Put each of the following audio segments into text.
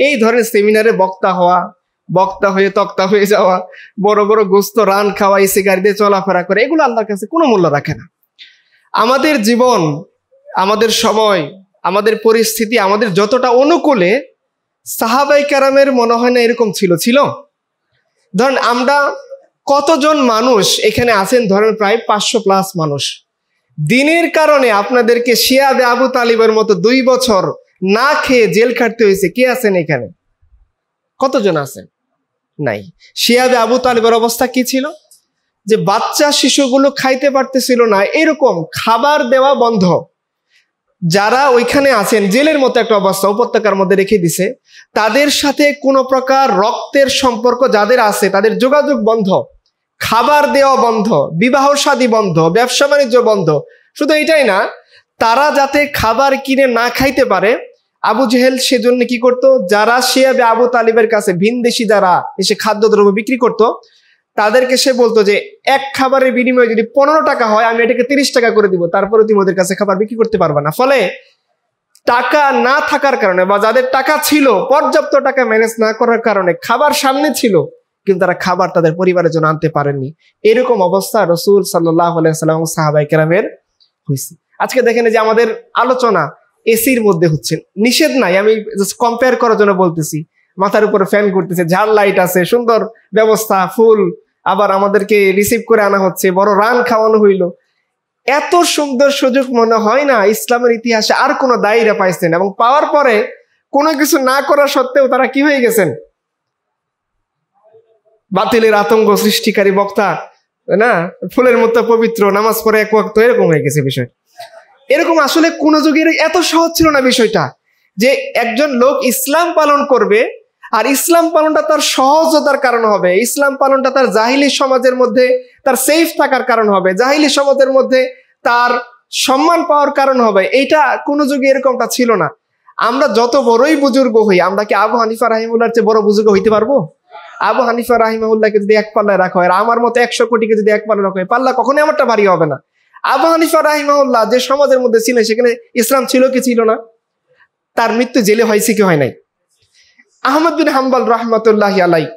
এই ধরনের সেমিনারে বক্তা হয়ে তক্তা হয়ে যাওয়া, বড় বড় গোস্ত রান খাওয়া, এসে গাড়ি দিয়ে চলাফেরা করে, এগুলো আল্লাহর কাছে কোনো মূল্য রাখে না। আমাদের জীবন, আমাদের সময়, আমাদের পরিস্থিতি আমাদের যতটা অনুকূলে, সাহাবায়ে কেরামের মনে হয় না এরকম ছিল। ধরেন আমরা কতজন মানুষ এখানে আছেন, ধরেন প্রায় 500+ মানুষ। দিনের কারণে আপনাদেরকে শিয়াবে আবু তালিবের মতো 2 বছর না খেয়ে জেল খাটতে হয়েছে। কে আছেন এখানে? কতজন আছেন? নাই। শিয়াবে আবু তালিবের অবস্থা কি ছিল? যে বাচ্চা শিশুগুলো খাইতে পারতেছিল না, এরকম খাবার দেওয়া বন্ধ। যারা ওইখানে আছেন, জেলের মতো একটা অবস্থা, উপত্যকার মধ্যে রেখে দিছে। তাদের সাথে কোনো প্রকার রক্তের সম্পর্ক যাদের আছে তাদের যোগাযোগ বন্ধ, খাবার দেওয়া বন্ধ, বিবাহ শাদী বন্ধ, ব্যবসা বাণিজ্য বন্ধ। শুধু এটাই না, তারা যাতে খাবার কিনে না খাইতে পারে, আবু জেহেল সেজন্য কি করতো, যারা শিয়াবে আবু তালিবের কাছে ভিনদেশী যারা এসে খাদ্যদ্রব্য বিক্রি করত, তাদেরকে সে বলতো যে এক খাবারের বিনিময়ে যদি 15 টাকা হয়, আমি এটাকে 30 টাকা করে দিব, তারপরে তুমি ওদের কাছে খাবার বিক্রি করতে পারবে না। ফলে টাকা না থাকার কারণে, বা যাদের টাকা ছিল পর্যাপ্ত টাকা ম্যানেজ না করার কারণে, খাবার সামনে ছিল কিন্তু তারা খাবার তাদের পরিবারের জন্য আনতে পারেননি। এরকম অবস্থা রাসূল সাল্লাল্লাহু আলাইহি ওয়াসাল্লাম এবং সাহাবায়ে কেরামের হয়েছে। আজকে দেখেন যে আমাদের আলোচনা এসির মধ্যে হচ্ছে, নিষেধ নাই, আমি জাস্ট কম্পেয়ার করার জন্য বলতেছি। মাথার উপরে ফ্যান ঘুরতেছে, ঝাল লাইট আছে, সুন্দর ব্যবস্থা, ফুল, আবার আমাদেরকে রিসিভ করে আনা হচ্ছে, বড় রান খাওয়ানো হইলো। এত সুন্দর সুযোগ মনে হয় না ইসলামের ইতিহাসে আর কোনো দায়ীরা পাইছেন, এবং পাওয়ার পরে কোনো কিছু না করা সত্ত্বেও তারা কি হয়ে গেছেন? বাতিলের আতঙ্ক সৃষ্টিকারী বক্তা, না, ফুলের মতো পবিত্র, নামাজ পড়ে এক ওয়াক্ত, এরকম হয়ে গেছে বিষয়। এরকম আসলে কোন যুগের এত সহজ ছিল না বিষয়টা, যে একজন লোক ইসলাম পালন করবে, আর ইসলাম পালনটা তার সহজতার কারণ হবে, ইসলাম পালনটা তার জাহিলি সমাজের মধ্যে তার সেফ থাকার কারণ হবে, জাহিলি সমাজের মধ্যে তার সম্মান পাওয়ার কারণ হবে। এইটা কোন যুগে এরকমটা ছিল না। আমরা যত বড়ই বুজুর্গ হই, আমরা কি আবু হানিফা রাহিমাহুল্লাহর চেয়ে বড় বুজুর্গ হইতে পারবো? আবু হানিফা রাহিমাহুল্লাহকে যদি এক পাল্লায় রাখা হয়, আর আমার মতো 100 কোটিকে যদি এক পাল্লায় রাখা হয়, পাল্লা কখনোই আমারটা ভারী হবে না। আবু হানিফা রাহিমাহুল্লাহ যে সমাজের মধ্যে ছিলেন, সেখানে ইসলাম ছিল কি ছিল না? তার মৃত্যু জেলে হয়েছে কি হয় নাই? আহমদ বিন হাম্বল রাহমাতুল্লাহি আলাইহি,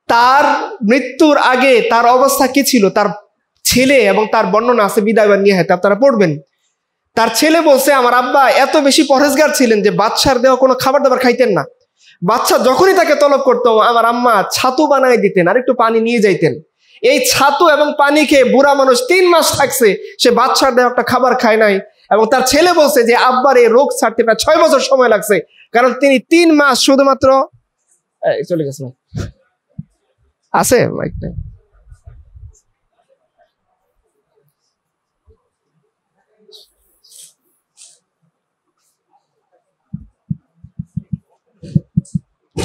তার মৃত্যুর আগে তার অবস্থা কি ছিল? তার ছেলে, এবং তার বর্ণনা আছে বিদায় নিয়ে, হয়তো আপনারা পড়বেন। তার ছেলে বলছে, আমার আব্বা এত বেশি পরহেজগার ছিলেন যে বাদশার দেওয়া কোনো খাবার দাবার খাইতেন না। বাদশা যখনই তাকে তলব করতো, আমার আম্মা ছাতু বানায় দিতেন আর একটু পানি নিয়ে যাইতেন। এই ছাতু এবং পানি খেয়ে বুড়া মানুষ 3 মাস থাকছে, সে বাদশার দেওয়া একটা খাবার খায় নাই। এবং তার ছেলে বলছে যে আব্বার এই রোগ ছাড়তে প্রায় 6 বছর সময় লাগছে, কারণ তিনি 3 মাস শুধুমাত্র চলে গেছে আছে মাইকটা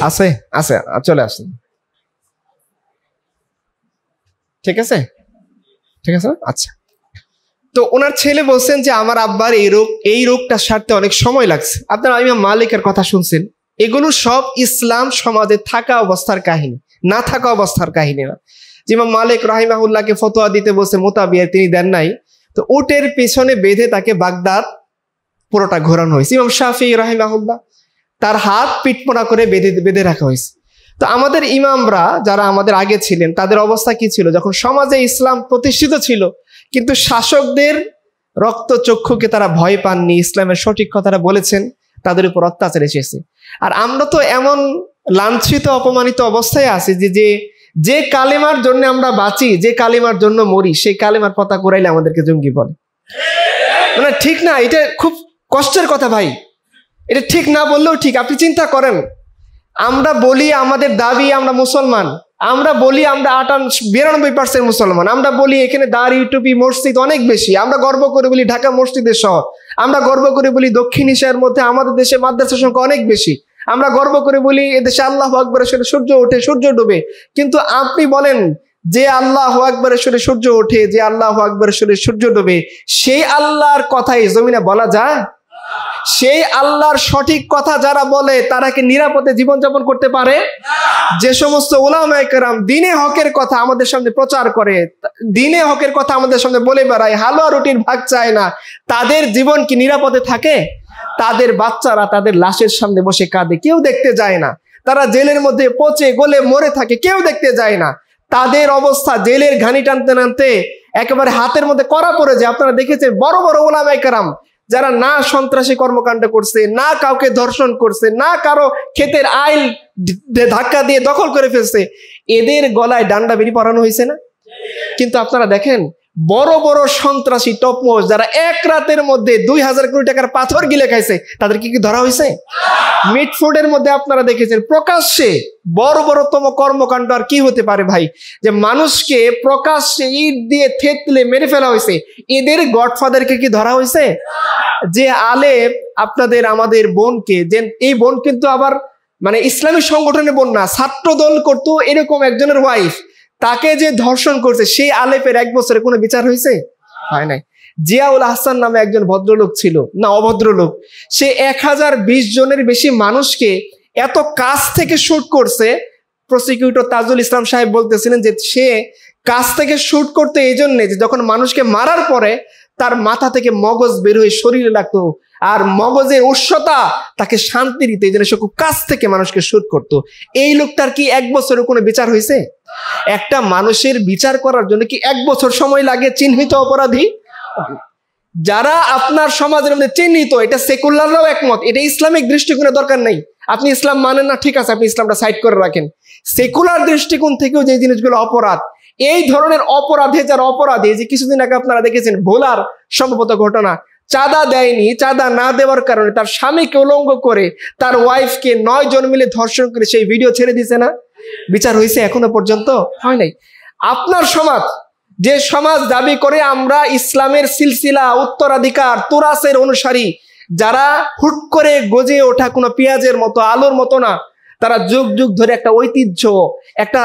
আছে আছে চলে আসুন। ঠিক আছে, ঠিক আছে, আচ্ছা। তো ওনার ছেলে বলছেন যে আমার আব্বার এই রোগটা সারতে অনেক সময় লাগছে। আপনারা ইমাম মালিকের কথা শুনছেন, এগুলো সব ইসলাম সমাজে থাকা অবস্থার কাহিনী, না থাকা অবস্থার কাহিনী না। ইমাম মালিক রাহিমাহুল্লাহকে ফতোয়া দিতে বলছে মোতাবিয়া, তিনি দেন নাই। তো উটের পেছনে বেঁধে তাকে বাগদাদ পুরোটা ঘোরানো হয়েছে। ইমাম শাফি রাহিমাহুল্লাহ, তার হাত পিঠমোড়া করে বেঁধে রাখা হয়েছে। তো আমাদের ইমামরা যারা আমাদের আগে ছিলেন, তাদের অবস্থা কি ছিল? যখন সমাজে ইসলাম প্রতিষ্ঠিত ছিল, কিন্তু শাসকদের রক্তচক্ষুকে তারা ভয় পাননি, ইসলামের সঠিক কথাটা বলেছেন, তাদের উপর অত্যাচার এসেছে। আর আমরা তো এমন লাঞ্ছিত অপমানিত অবস্থায় আছি যে কালেমার জন্য আমরা বাঁচি, যে কালেমার জন্য মরি, সেই কালেমার পতাকা উড়াইলে আমাদেরকে জঙ্গি বলে। মানে ঠিক না, এটা খুব কষ্টের কথা ভাই, এটা ঠিক না বললেও ঠিক। আপনি চিন্তা করেন, আমরা বলি আমাদের দাবি আমরা মুসলমান, আমরা বলি আমরা 92% মুসলমান, আমরা বলি এখানে দাড়ি টুপি মসজিদ অনেক বেশি, আমরা গর্ব করে বলি ঢাকা মসজিদের শহর, আমরা গর্ব করে বলি দক্ষিণ এশিয়ার মধ্যে আমাদের দেশে মাদ্রাসার সংখ্যা অনেক বেশি, আমরা গর্ব করে বলি এদেশে আল্লাহু আকবার শুনে সূর্য ওঠে সূর্য ডুবে। কিন্তু আপনি বলেন যে আল্লাহু আকবার শুনে সূর্য ওঠে, যে আল্লাহু আকবার শুনে সূর্য ডুবে, সেই আল্লাহর কথাই জমিনে বলা যায়? সেই আল্লাহর সঠিক কথা যারা বলে, তারা কি নিরাপদে জীবনযাপন করতে পারে? যে সমস্ত উলামায়ে কেরাম দ্বীনে হকের কথা আমাদের সামনে প্রচার করে, দ্বীনে হকের কথা আমাদের সামনে বলে বেড়ায়, হালুয়া রুটির ভাগ চায় না, তাদের জীবন কি নিরাপদে থাকে? তাদের বাচ্চারা তাদের লাশের সামনে বসে কাঁদে, কেউ দেখতে যায় না। তারা জেলের মধ্যে পচে গলে মরে থাকে, কেউ দেখতে যায় না। তাদের অবস্থা জেলের ঘানি টানতে টানতে একেবারে হাতের মধ্যে কড়া পড়ে যায়। আপনারা দেখেছেন বড় বড় ওলামায়ে কেরাম যারা না সন্ত্রাসী কর্মকাণ্ড করছে, না কাউকে ধর্ষণ করছে, না কারো ক্ষেতের আইল ধাক্কা দিয়ে দখল করে ফেলছে, এদের গলায় ডান্ডা বেরি পরানো হয়েছে না? কিন্তু আপনারা দেখেন বড় বড় সন্ত্রাসী টপমোস্ট যারা এক রাতের মধ্যে 2000 কোটি টাকার পাথর গিলে খাইছে, তাদেরকে কি ধরা হয়েছে? মিটফোর্ডের মধ্যে আপনারা দেখেছেন প্রকাশ্যে বড় বড়তম কর্মকাণ্ড আর কি হতে পারে ভাই, যে মানুষকে প্রকাশ্যে ইট দিয়ে থেতলে মেরে ফেলা হয়েছে। এদের গডফাদারকে কি ধরা হয়েছে? যে আলেম আপনাদের আমাদের বোনকে, যে এই বোন কিন্তু আবার মানে ইসলামী সংগঠনের বোন না, ছাত্র দল করতো এরকম একজনের ওয়াইফ, তাকে যে ধর্ষণ করছে সেই আলেপের 1 বছরে কোনো বিচার হয়েছে? হয় নাই। জিয়াউল আহসান নামে একজন ভদ্রলোক ছিল, না অভদ্রলোক, সে 1020 জনের বেশি মানুষকে এত কাছ থেকে শুট করছে। প্রসিকিউটর তাজুল ইসলাম সাহেব বলতেছিলেন যে সে কাছ থেকে শুট করতে এই জন্যে যে যখন মানুষকে মারার পরে তার মাথা থেকে মগজ বের হয়ে শরীরে লাগতো, আর মগজের উৎসতা তাকে শান্তি দিতে, এই জন্য সে খুব কাছ থেকে মানুষকে শুট করতো। এই লোকটার কি 1 বছরে কোনো বিচার হয়েছে? একটা মানুষের বিচার করার জন্য কি 1 বছর সময় লাগে চিহ্নিত অপরাধী? যারা আপনার সমাজের মধ্যে চিহ্নিত, এটা সেকুলাররাও একমত, এটা ইসলামিক দৃষ্টিকোণের দরকার নেই। আপনি ইসলাম মানেন না, ঠিক আছে, আপনি ইসলামটা সাইড করে রাখেন। সেকুলার দৃষ্টিকোণ থেকেও যে জিনিসগুলো অপরাধ, এই ধরনের অপরাধে যারা অপরাধী, যে কিছুদিন আগে আপনারা দেখেছেন ভোলার সম্ভবত ঘটনা, চাঁদা দেয়নি, চাঁদা না দেওয়ার কারণে তার স্বামীকে উলঙ্গ করে তার ওয়াইফকে 9 জন মিলে ধর্ষণ করে সেই ভিডিও ছেড়ে দিছে না? বিচার হয়েছে? এখনো পর্যন্ত হয় নাই। আপনার সমাজ, যে সমাজ দাবি করে আমরা ইসলামের সিলসিলা উত্তরাধিকার তুরাসের অনুসারী, যারা হুট করে গজে ওঠা কোনো পেঁয়াজের মতো আলোর মতো না, তারা যুগ যুগ ধরে একটা ঐতিহ্য, একটা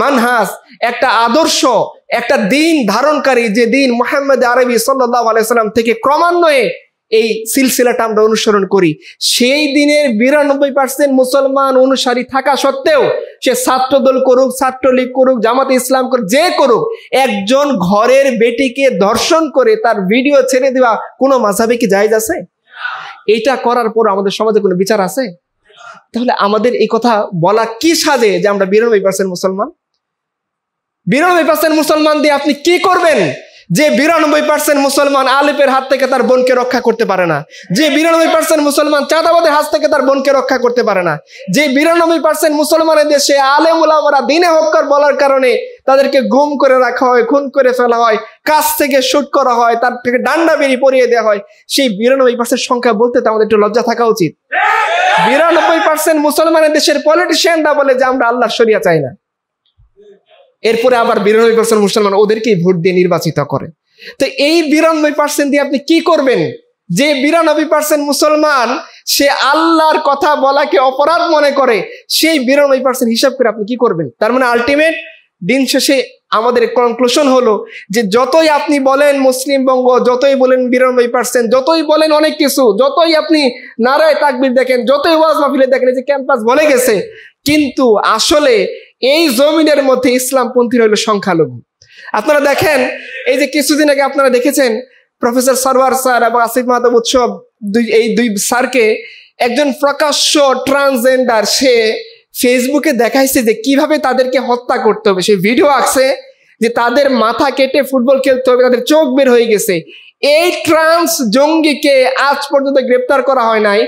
মানহাজ, একটা আদর্শ, একটা দিন ধারণকারী, যে দিন মুহাম্মদ আরবি সাল্লাল্লাহু আলাইহি সাল্লাম থেকে ক্রমান্বয়ে এই সিলসিলাটা আমরা অনুসরণ করি, সেই দিনের 92% মুসলমান অনুসারী থাকা সত্ত্বেও সে ছাত্রদল করুক, ছাত্রলীগ করুক, জামাতে ইসলাম করুক, যে করুক, একজন ঘরের বেটিকে ধর্ষণ করে তার ভিডিও ছেড়ে দেওয়া কোনো মাযহাবে কি জায়েজ আছে? এইটা করার পর আমাদের সমাজে কোনো বিচার আছে? তাহলে আমাদের এই কথা বলা কি সাজে যে আমরা 92% মুসলমান? 92% মুসলমান দিয়ে আপনি কি করবেন? যে 92% মুসলমান আলেপের হাত থেকে তার বোনকে রক্ষা করতে পারে না, যে 92% মুসলমান চাঁদাবাদের হাত থেকে তার বোনকে রক্ষা করতে পারে না, যে 92% মুসলমানের দেশে আলেম উলামারা দ্বীনে হক্কার বলার কারণে তাদেরকে গুম করে রাখা হয়, খুন করে ফেলা হয়, কাছ থেকে শুট করা হয়, তার থেকে ডান্ডা বেরি পরিয়ে দেওয়া হয়, সেই 92% সংখ্যা বলতে তো আমাদের একটু লজ্জা থাকা উচিত। 92% মুসলমানের দেশের পলিটিশিয়ানরা বলে যে আমরা আল্লাহর শরিয়া চাই না, এরপরে আবার 92% মুসলমান ওদেরকেই ভোট দিয়ে নির্বাচিত করে। তো এই 92% দিয়ে আপনি কি করবেন? যে 92% মুসলমান সে আল্লাহর কথা বলাকে অপরাধ মনে করে, সেই 92% হিসাব করে আপনি কি করবেন? তার মানে আলটিমেট দিন শেষে আমাদের কনক্লুশন হলো যে যতই আপনি বলেন মুসলিম বঙ্গ, যতই বলেন 92%, যতই বলেন অনেক কিছু, যতই আপনি নারায়ে তাকবীর দেখেন, যতই ওয়াজ মাহফিলে দেখেন যে ক্যাম্পাস ভরে গেছে, কিন্তু আসলে এই জমিনের মধ্যে ইসলামপন্থীরা হলো সংখ্যালঘু। আপনারা দেখেন এই যে কিছুদিন আগে আপনারা দেখেছেন প্রফেসর সরওয়ার স্যার এবং আসিফ মাহতাব উৎসব, এই দুই স্যারকে একজন প্রকাশ্য ট্রান্সজেন্ডার সে ফেসবুকে দেখাইছে যে কিভাবে তাদেরকে হত্যা করতে হবে। সেই ভিডিও আছে যে তাদের মাথা কেটে ফুটবল খেলতে হবে, তাদের চোখ বের হয়ে গেছে। এই ট্রান্স জঙ্গিকে আজ পর্যন্ত গ্রেপ্তার করা হয় নাই।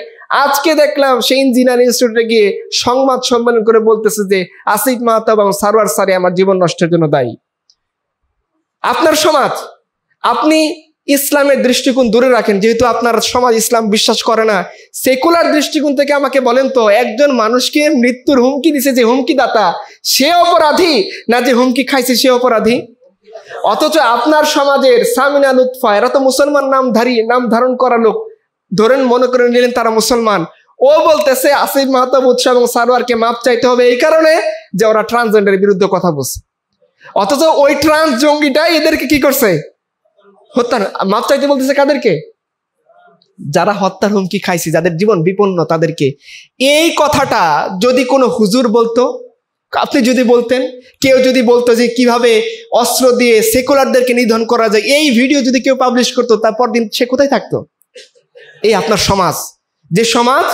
আজকে দেখলাম সেই ইঞ্জিনিয়ারিং ইনস্টিটিউটে গিয়ে সংবাদ সম্মেলন করে বলতেছে যে আসিফ মাহতাব এবং সারওয়ার স্যারে আমার জীবন নষ্টের জন্য দায়ী। আপনার সমাজ, আপনি ইসলামের দৃষ্টিকোণ দূরে রাখেন, যেহেতু আপনার সমাজ ইসলাম বিশ্বাস করে না। সেকুলার দৃষ্টিকোণ থেকে আমাকে বলেন তো, একজন মানুষকে মৃত্যুর হুমকি দিছে যে হুমকি দাতা, সে অপরাধী না যে হুমকি খাইছে সে অপরাধী? অথচ আপনার সমাজের সামিনা লুৎফা, এরা তো মুসলমান নাম ধারণ করা লোক, ধরেন মনে করে নিলেন তারা মুসলমান, ও বলতেছে আসিফ মাহতাব উৎসব এবং সারওয়ারকে মাপ চাইতে হবে এই কারণে যে ওরা ট্রান্সজেন্ডারের বিরুদ্ধে কথা বলছে। অথচ ওই ট্রান্স জঙ্গিটাই এদেরকে কি করছে? হত্যা। মাপ চাইতে বলতেছে কাদেরকে? যারা হত্যার হুমকি খাইছে, যাদের জীবন বিপন্ন তাদেরকে। এই কথাটা যদি কোনো হুজুর বলতো, আপনি যদি বলতেন, কেউ যদি বলতো যে কিভাবে অস্ত্র দিয়ে সেকুলারদেরকে নিধন করা যায়, এই ভিডিও যদি কেউ পাবলিশ করতো, তারপর দিন সে কোথায় থাকতো? এই আপনার সমাজ, যে সমাজ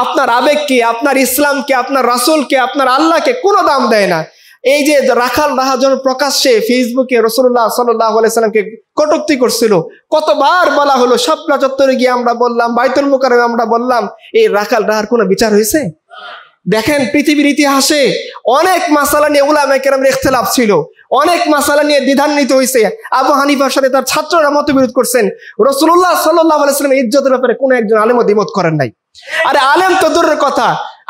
আপনার আবেগকে, আপনার ইসলামকে, আপনার রাসূলকে, আপনার আল্লাহকে কোনো দাম দেয় না। এই যে রাখাল রাহাজন প্রকাশ্যে ফেসবুকে রাসূলুল্লাহ সাল্লাল্লাহু আলাইহি সাল্লামকে কটূক্তি করছিল, কতবার বলা হলো, শাপলা চত্বরে গিয়ে আমরা বললাম, বাইতুল মুকাররমে আমরা বললাম, এই রাখাল রাহার কোনো বিচার হয়েছে? দেখেন পৃথিবীর ইতিহাসে অনেক মাসালা নিয়ে উলামায়ে কেরামের ইখতিলাফ ছিল, অনেক মাসালা নিয়ে দ্বিধান্বিত হয়েছে। আবু হানিফার সাথে তার ছাত্ররা মতবিরোধ করছেন। রাসূলুল্লাহ সাল্লাল্লাহু আলাইহি সাল্লামের ইজ্জতের ব্যাপারে কোনো একজন আলেমও দ্বিমত করেন নাই। আরে আলেম তো দূরের কথা,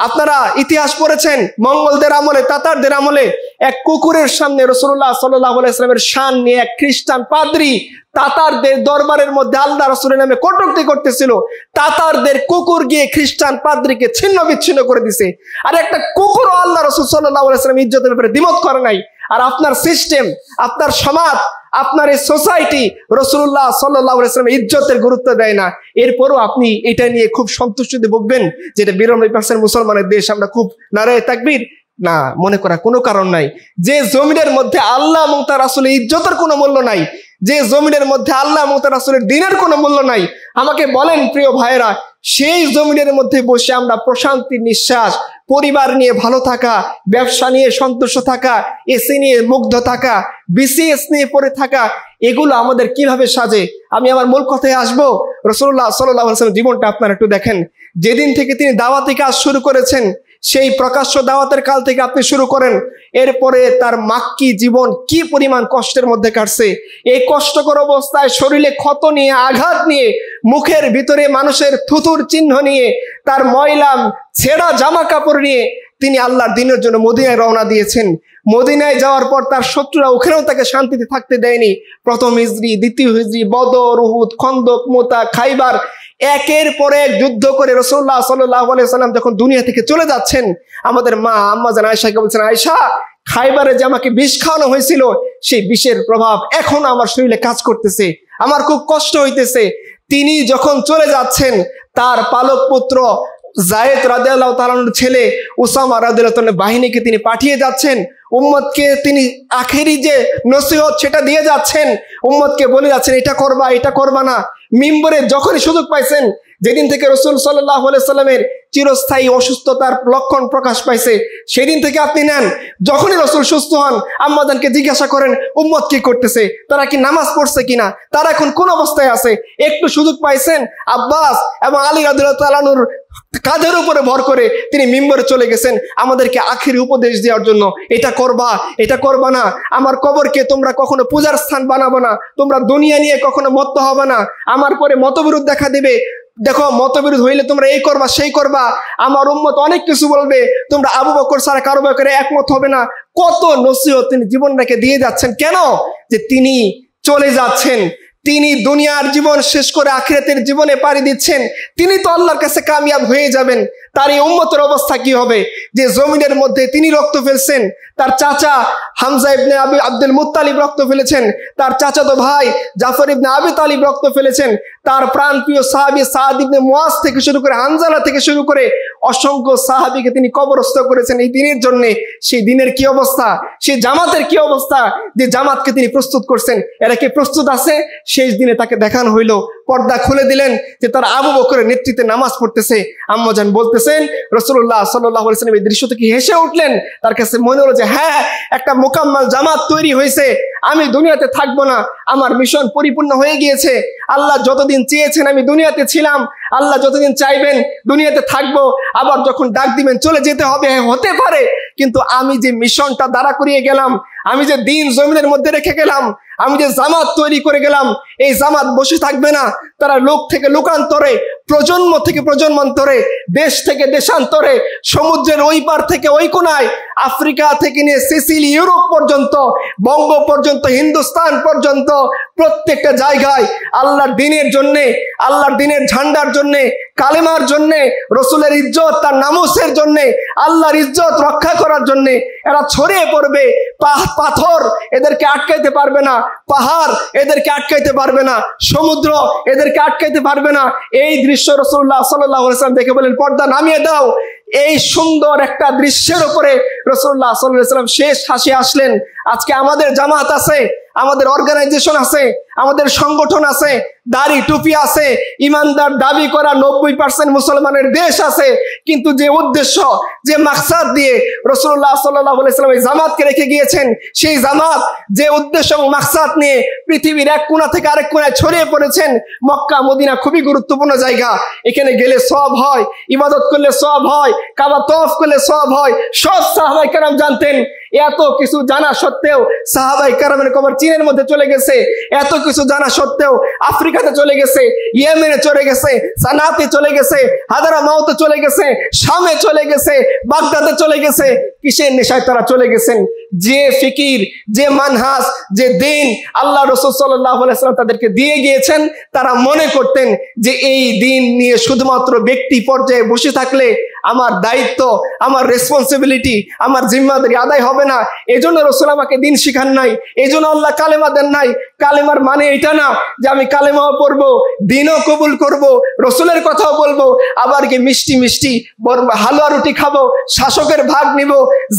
আপনারা ইতিহাস পড়েছেন, মঙ্গলদের আমলে, তাতারদের আমলে এক কুকুরের সামনে রাসূলুল্লাহ সাল্লাল্লাহু আলাইহি সাল্লামের শান নিয়ে এক খ্রিস্টান পাদ্রী তাতারদের দরবারের মধ্যে আল্লাহ রাসূলের নামে কটূক্তি করতেছিল। তাতারদের কুকুর গিয়ে খ্রিস্টান পাদ্রীকে ছিন্ন বিচ্ছিন্ন করে দিছে। আর একটা কুকুরও আল্লাহ রাসূল সাল্লাল্লাহু আলাইহি সাল্লামের ইজ্জতের ব্যাপারে দ্বিমত করে নাই। আর আপনার সিস্টেম, আপনার সমাজ, আপনার এই সোসাইটি রাসূলুল্লাহ সাল্লাল্লাহু আলাইহি ওয়াসাল্লামের ইজ্জতের গুরুত্ব দেয় না। এরপরও আপনি এটা নিয়ে খুব সন্তুষ্টিতে ভুগবেন যে এটা 92% মুসলমানের দেশ, আমরা খুব নারায়ে তাকবীর, না মনে করা কোনো কারণ নাই। যে জমিনের মধ্যে আল্লাহ এবং তার রাসূলের ইজ্জতের কোনো মূল্য নাই, যে জমিনের মধ্যে আল্লাহ এবং তার রাসূলের দ্বীনের কোনো মূল্য নাই, আমাকে বলেন প্রিয় ভাইরা, সেই জমিনের মধ্যে বসে আমরা প্রশান্তির নিঃশ্বাস, পরিবার নিয়ে ভালো থাকা, ব্যবসা নিয়ে সন্তুষ্ট থাকা, এসি নিয়ে মুগ্ধ থাকা, বিসিএস নিয়ে পড়ে থাকা, এগুলো আমাদের কিভাবে সাজে? আমি আমার মূল কথায় আসবো। রাসূলুল্লাহ সাল্লাল্লাহু আলাইহি ওয়াসাল্লাম জীবনটা আপনারা একটু দেখেন। যেদিন থেকে তিনি দাওয়াতি কাজ শুরু করেছেন, সেই প্রকাশ্য দাওয়াতের কাল থেকে আপনি শুরু করেন, এরপরে তার মাক্কি জীবন কি পরিমাণ কষ্টের মধ্যে কাটছে। এই কষ্টকর অবস্থায় শরীরে ক্ষত নিয়ে, আঘাত নিয়ে, মুখের ভিতরে মানুষের থুথুর চিহ্ন নিয়ে, তার ময়লা ছেঁড়া জামা কাপড় নিয়ে তিনি আল্লাহর দ্বীনের জন্য মদিনায় রওনা দিয়েছেন। মদিনায় যাওয়ার পর তার শত্রুরা ওখানেও তাকে শান্তিতে থাকতে দেয়নি। প্রথম হিজরি, দ্বিতীয় হিজরি, বদর, উহুদ, খন্দক, মুতা, খাইবার, একের পর এক যুদ্ধ করে রাসূলুল্লাহ সাল্লাল্লাহু আলাইহি ওয়াসাল্লাম যখন দুনিয়া থেকে চলে যাচ্ছেন, আমাদের মা আম্মাজান আয়েশাকে বলছেন, আয়েশা, খাইবারে যে আমাকে বিষ খাওয়ানো হয়েছিল, সেই বিষের প্রভাব এখন আমার শরীরে কাজ করতেছে, আমার খুব কষ্ট হইতেছে। তিনি যখন চলে যাচ্ছেন, তার পালক পুত্র যায়েদ রাদিয়াল্লাহু তাআলার ছেলে উসামা রাদিয়াল্লাহু তাআলার বাহিনীকে তিনি পাঠিয়ে যাচ্ছেন। উম্মতকে তিনি আখেরি যে নসিহত সেটা দিয়ে যাচ্ছেন, উম্মতকে বলে যাচ্ছেন এটা করবা, এটা করবা না। মিম্বরে যখনই সুযোগ পাইছেন, যেদিন থেকে রাসূল সাল্লাল্লাহু আলাইহি সাল্লামের চিরস্থায়ী অসুস্থতার লক্ষণ প্রকাশ পাইছে, সেদিন থেকে আপনি নেন। যখনই রাসূল সুস্থ হন, আম্মাজানকে জিজ্ঞাসা করেন উম্মত কি করতেছে, তারা কি নামাজ পড়ছে কিনা, তারা এখন কোন অবস্থায় আছে। একটু সুযোগ পাইছেন, আব্বাস এবং আলী রাদিয়াল্লাহু তাআলা আনহুর কাঁধের উপরে ভর করে তিনি মিম্বরে চলে গেছেন আমাদেরকে আখেরি উপদেশ দেওয়ার জন্য, এটা করবা, এটা করবা না, আমার কবরকে তোমরা কখনো পূজার স্থান বানাবো না, তোমরা দুনিয়া নিয়ে কখনো মত্ত হবে না, আমার পরে মতবিরোধ দেখা দিবে, দেখো মতবিরোধ হইলে তোমরা এই করবা সেই করবা, আমার উম্মত অনেক কিছু বলবে, তোমরা আবু বকর ছাড়া কারো ব্যাপারে একমত হবে না। কত নসিহত তিনি জীবন রেখে দিয়ে যাচ্ছেন। কেন? যে তিনি চলে যাচ্ছেন, তিনি দুনিয়ার জীবন শেষ করে আখিরাতের জীবনে পাড়ি দিচ্ছেন, তিনি তো আল্লাহর কাছে কামিয়াব হয়ে যাবেন। তার এই উম্মতের অবস্থা কি হবে যে জমিনের মধ্যে তিনি রক্ত ফেলছেন, তার চাচা হামজা ইবনে আব্দুল মুত্তালিব রক্ত ফেলেছেন, তার চাচাতো ভাই জাফর ইবনে আবি তালিব রক্ত ফেলেছেন, তার প্রাণপ্রিয় সাহাবী সাদ ইবনে মুয়াজ থেকে শুরু করে হানজালা থেকে শুরু করে অসংখ্য সাহাবীকে তিনি কবরস্থ করেছেন এই দিনের জন্য। সেই দিনের কি অবস্থা, সেই জামাতের কি অবস্থা, যে জামাতকে তিনি প্রস্তুত করছেন, এরা কি প্রস্তুত আছে? শেষ দিনে তাকে দেখানো হইলো, পর্দা খুলে দিলেন যে তার আবু বকরের নেতৃত্বে নামাজ পড়তেছে। আম্মাজান বলতেছেন রাসূলুল্লাহ সাল্লাল্লাহু আলাইহি ওয়াসাল্লাম এই দৃশ্য থেকে হেসে উঠলেন। তার কাছে মনে হলো যে হ্যাঁ, একটা মোকাম্মাল জামাত তৈরি হয়েছে, আমি দুনিয়াতে থাকবো না, আমার মিশন পরিপূর্ণ হয়ে গিয়েছে। আল্লাহ যতদিন চেয়েছেন আমি দুনিয়াতে ছিলাম, আল্লাহ যতদিন চাইবেন দুনিয়াতে থাকবো, আবার যখন ডাক দিবেন চলে যেতে হবে, হতে পারে, কিন্তু আমি যে মিশনটা দাঁড়া করিয়ে গেলাম, আমি যে দিন জমিনের মধ্যে রেখে গেলাম, আমি যে জামাত তৈরি করে গেলাম, এই জামাত বসে থাকবে না। তারা লোক থেকে লোকান্তরে, প্রজন্ম থেকে প্রজন্মান্তরে, দেশ থেকে দেশান্তরে, সমুদ্রের ওই পার থেকে ওই কোনায়, আফ্রিকা থেকে নিয়ে সিসিলি, ইউরোপ পর্যন্ত, বঙ্গ পর্যন্ত, হিন্দুস্তান পর্যন্ত, প্রত্যেকটা জায়গায় আল্লাহর দ্বীনের জন্যে, আল্লাহর দ্বীনের ঝান্ডার জন্যে, কালেমার জন্যে, রসুলের ইজ্জত, তার নামুসের জন্যে, আল্লাহর ইজ্জত রক্ষা করার জন্যে এরা ছড়িয়ে পড়বে। পাথর এদেরকে আটকাইতে পারবে না, পাহাড় এদেরকে আটকাইতে পারবে না, সমুদ্র এদেরকে আটকাইতে পারবে না। এই দৃশ্য রাসূলুল্লাহ সাল্লাল্লাহু আলাইহি ওয়াসাল্লাম দেখে বলেন, পর্দা নামিয়ে দাও। এই সুন্দর একটা দৃশ্যের উপরে রাসূলুল্লাহ সাল্লাল্লাহু আলাইহি ওয়াসাল্লাম শেষ হাসি আসলেন। আজকে আমাদের জামাত আছে, আমাদের অর্গানাইজেশন আছে, আমাদের সংগঠন আছে, দাড়ি টুপি আছে, ইমানদার দাবি করা 90% মুসলমানের দেশ আছে, কিন্তু যে উদ্দেশ্য, যে মাকসাদ দিয়ে রাসূলুল্লাহ সাল্লাল্লাহু আলাইহি ওয়াসাল্লাম এই জামাতকে রেখে গিয়েছেন, সেই জামাত যে উদ্দেশ্য এবং মাকসাদ নিয়ে পৃথিবীর এক কোণা থেকে আরেক কোণায় ছড়িয়ে পড়েছেন। মক্কা মদিনা খুবই গুরুত্বপূর্ণ জায়গা, এখানে গেলে সওয়াব হয়, ইবাদত করলে সওয়াব হয়, কাবা তওয়াফ করলে সওয়াব হয়। সব সাহাবায়ে কেরাম জানতেন। এত কিছু জানা সত্ত্বেও সাহাবায়ে কেরামের কবর চীনের মধ্যে চলে গেছে, এত কিছু জানা সত্ত্বেও আফ্রিকাতে চলে গেছে, ইয়েমেনে চলে গেছে, সানাতে চলে গেছে, হাদারামাউতে চলে গেছে, শামে চলে গেছে, বাগদাদে চলে গেছে। কিসের নেশায় তারা চলে গেছেন? যে ফিকির, যে মানহাজ, যে দিন আল্লাহ রাসূল সাল্লাল্লাহু আলাইহি ওয়াসাল্লাম তাদেরকে দিয়ে গিয়েছেন, তারা মনে করতেন যে এই দিন নিয়ে শুধুমাত্র ব্যক্তি পর্যায়ে বসে থাকলে আমার দায়িত্ব, আমার রেসপন্সিবিলিটি, আমার জিম্মাদারি আদায় হবে না। এজন্য রাসূল আমাকে দিন শিখান নাই, এজন্য আল্লাহ কালেমা দেন নাই। কালেমার মানে এটা না যে আমি কালেমাও পড়বো, দিনও কবুল করব, রসুলের কথাও বলবো, আবার কি মিষ্টি মিষ্টি হালুয়া রুটি খাবো, শাসকের ভাগ নিব,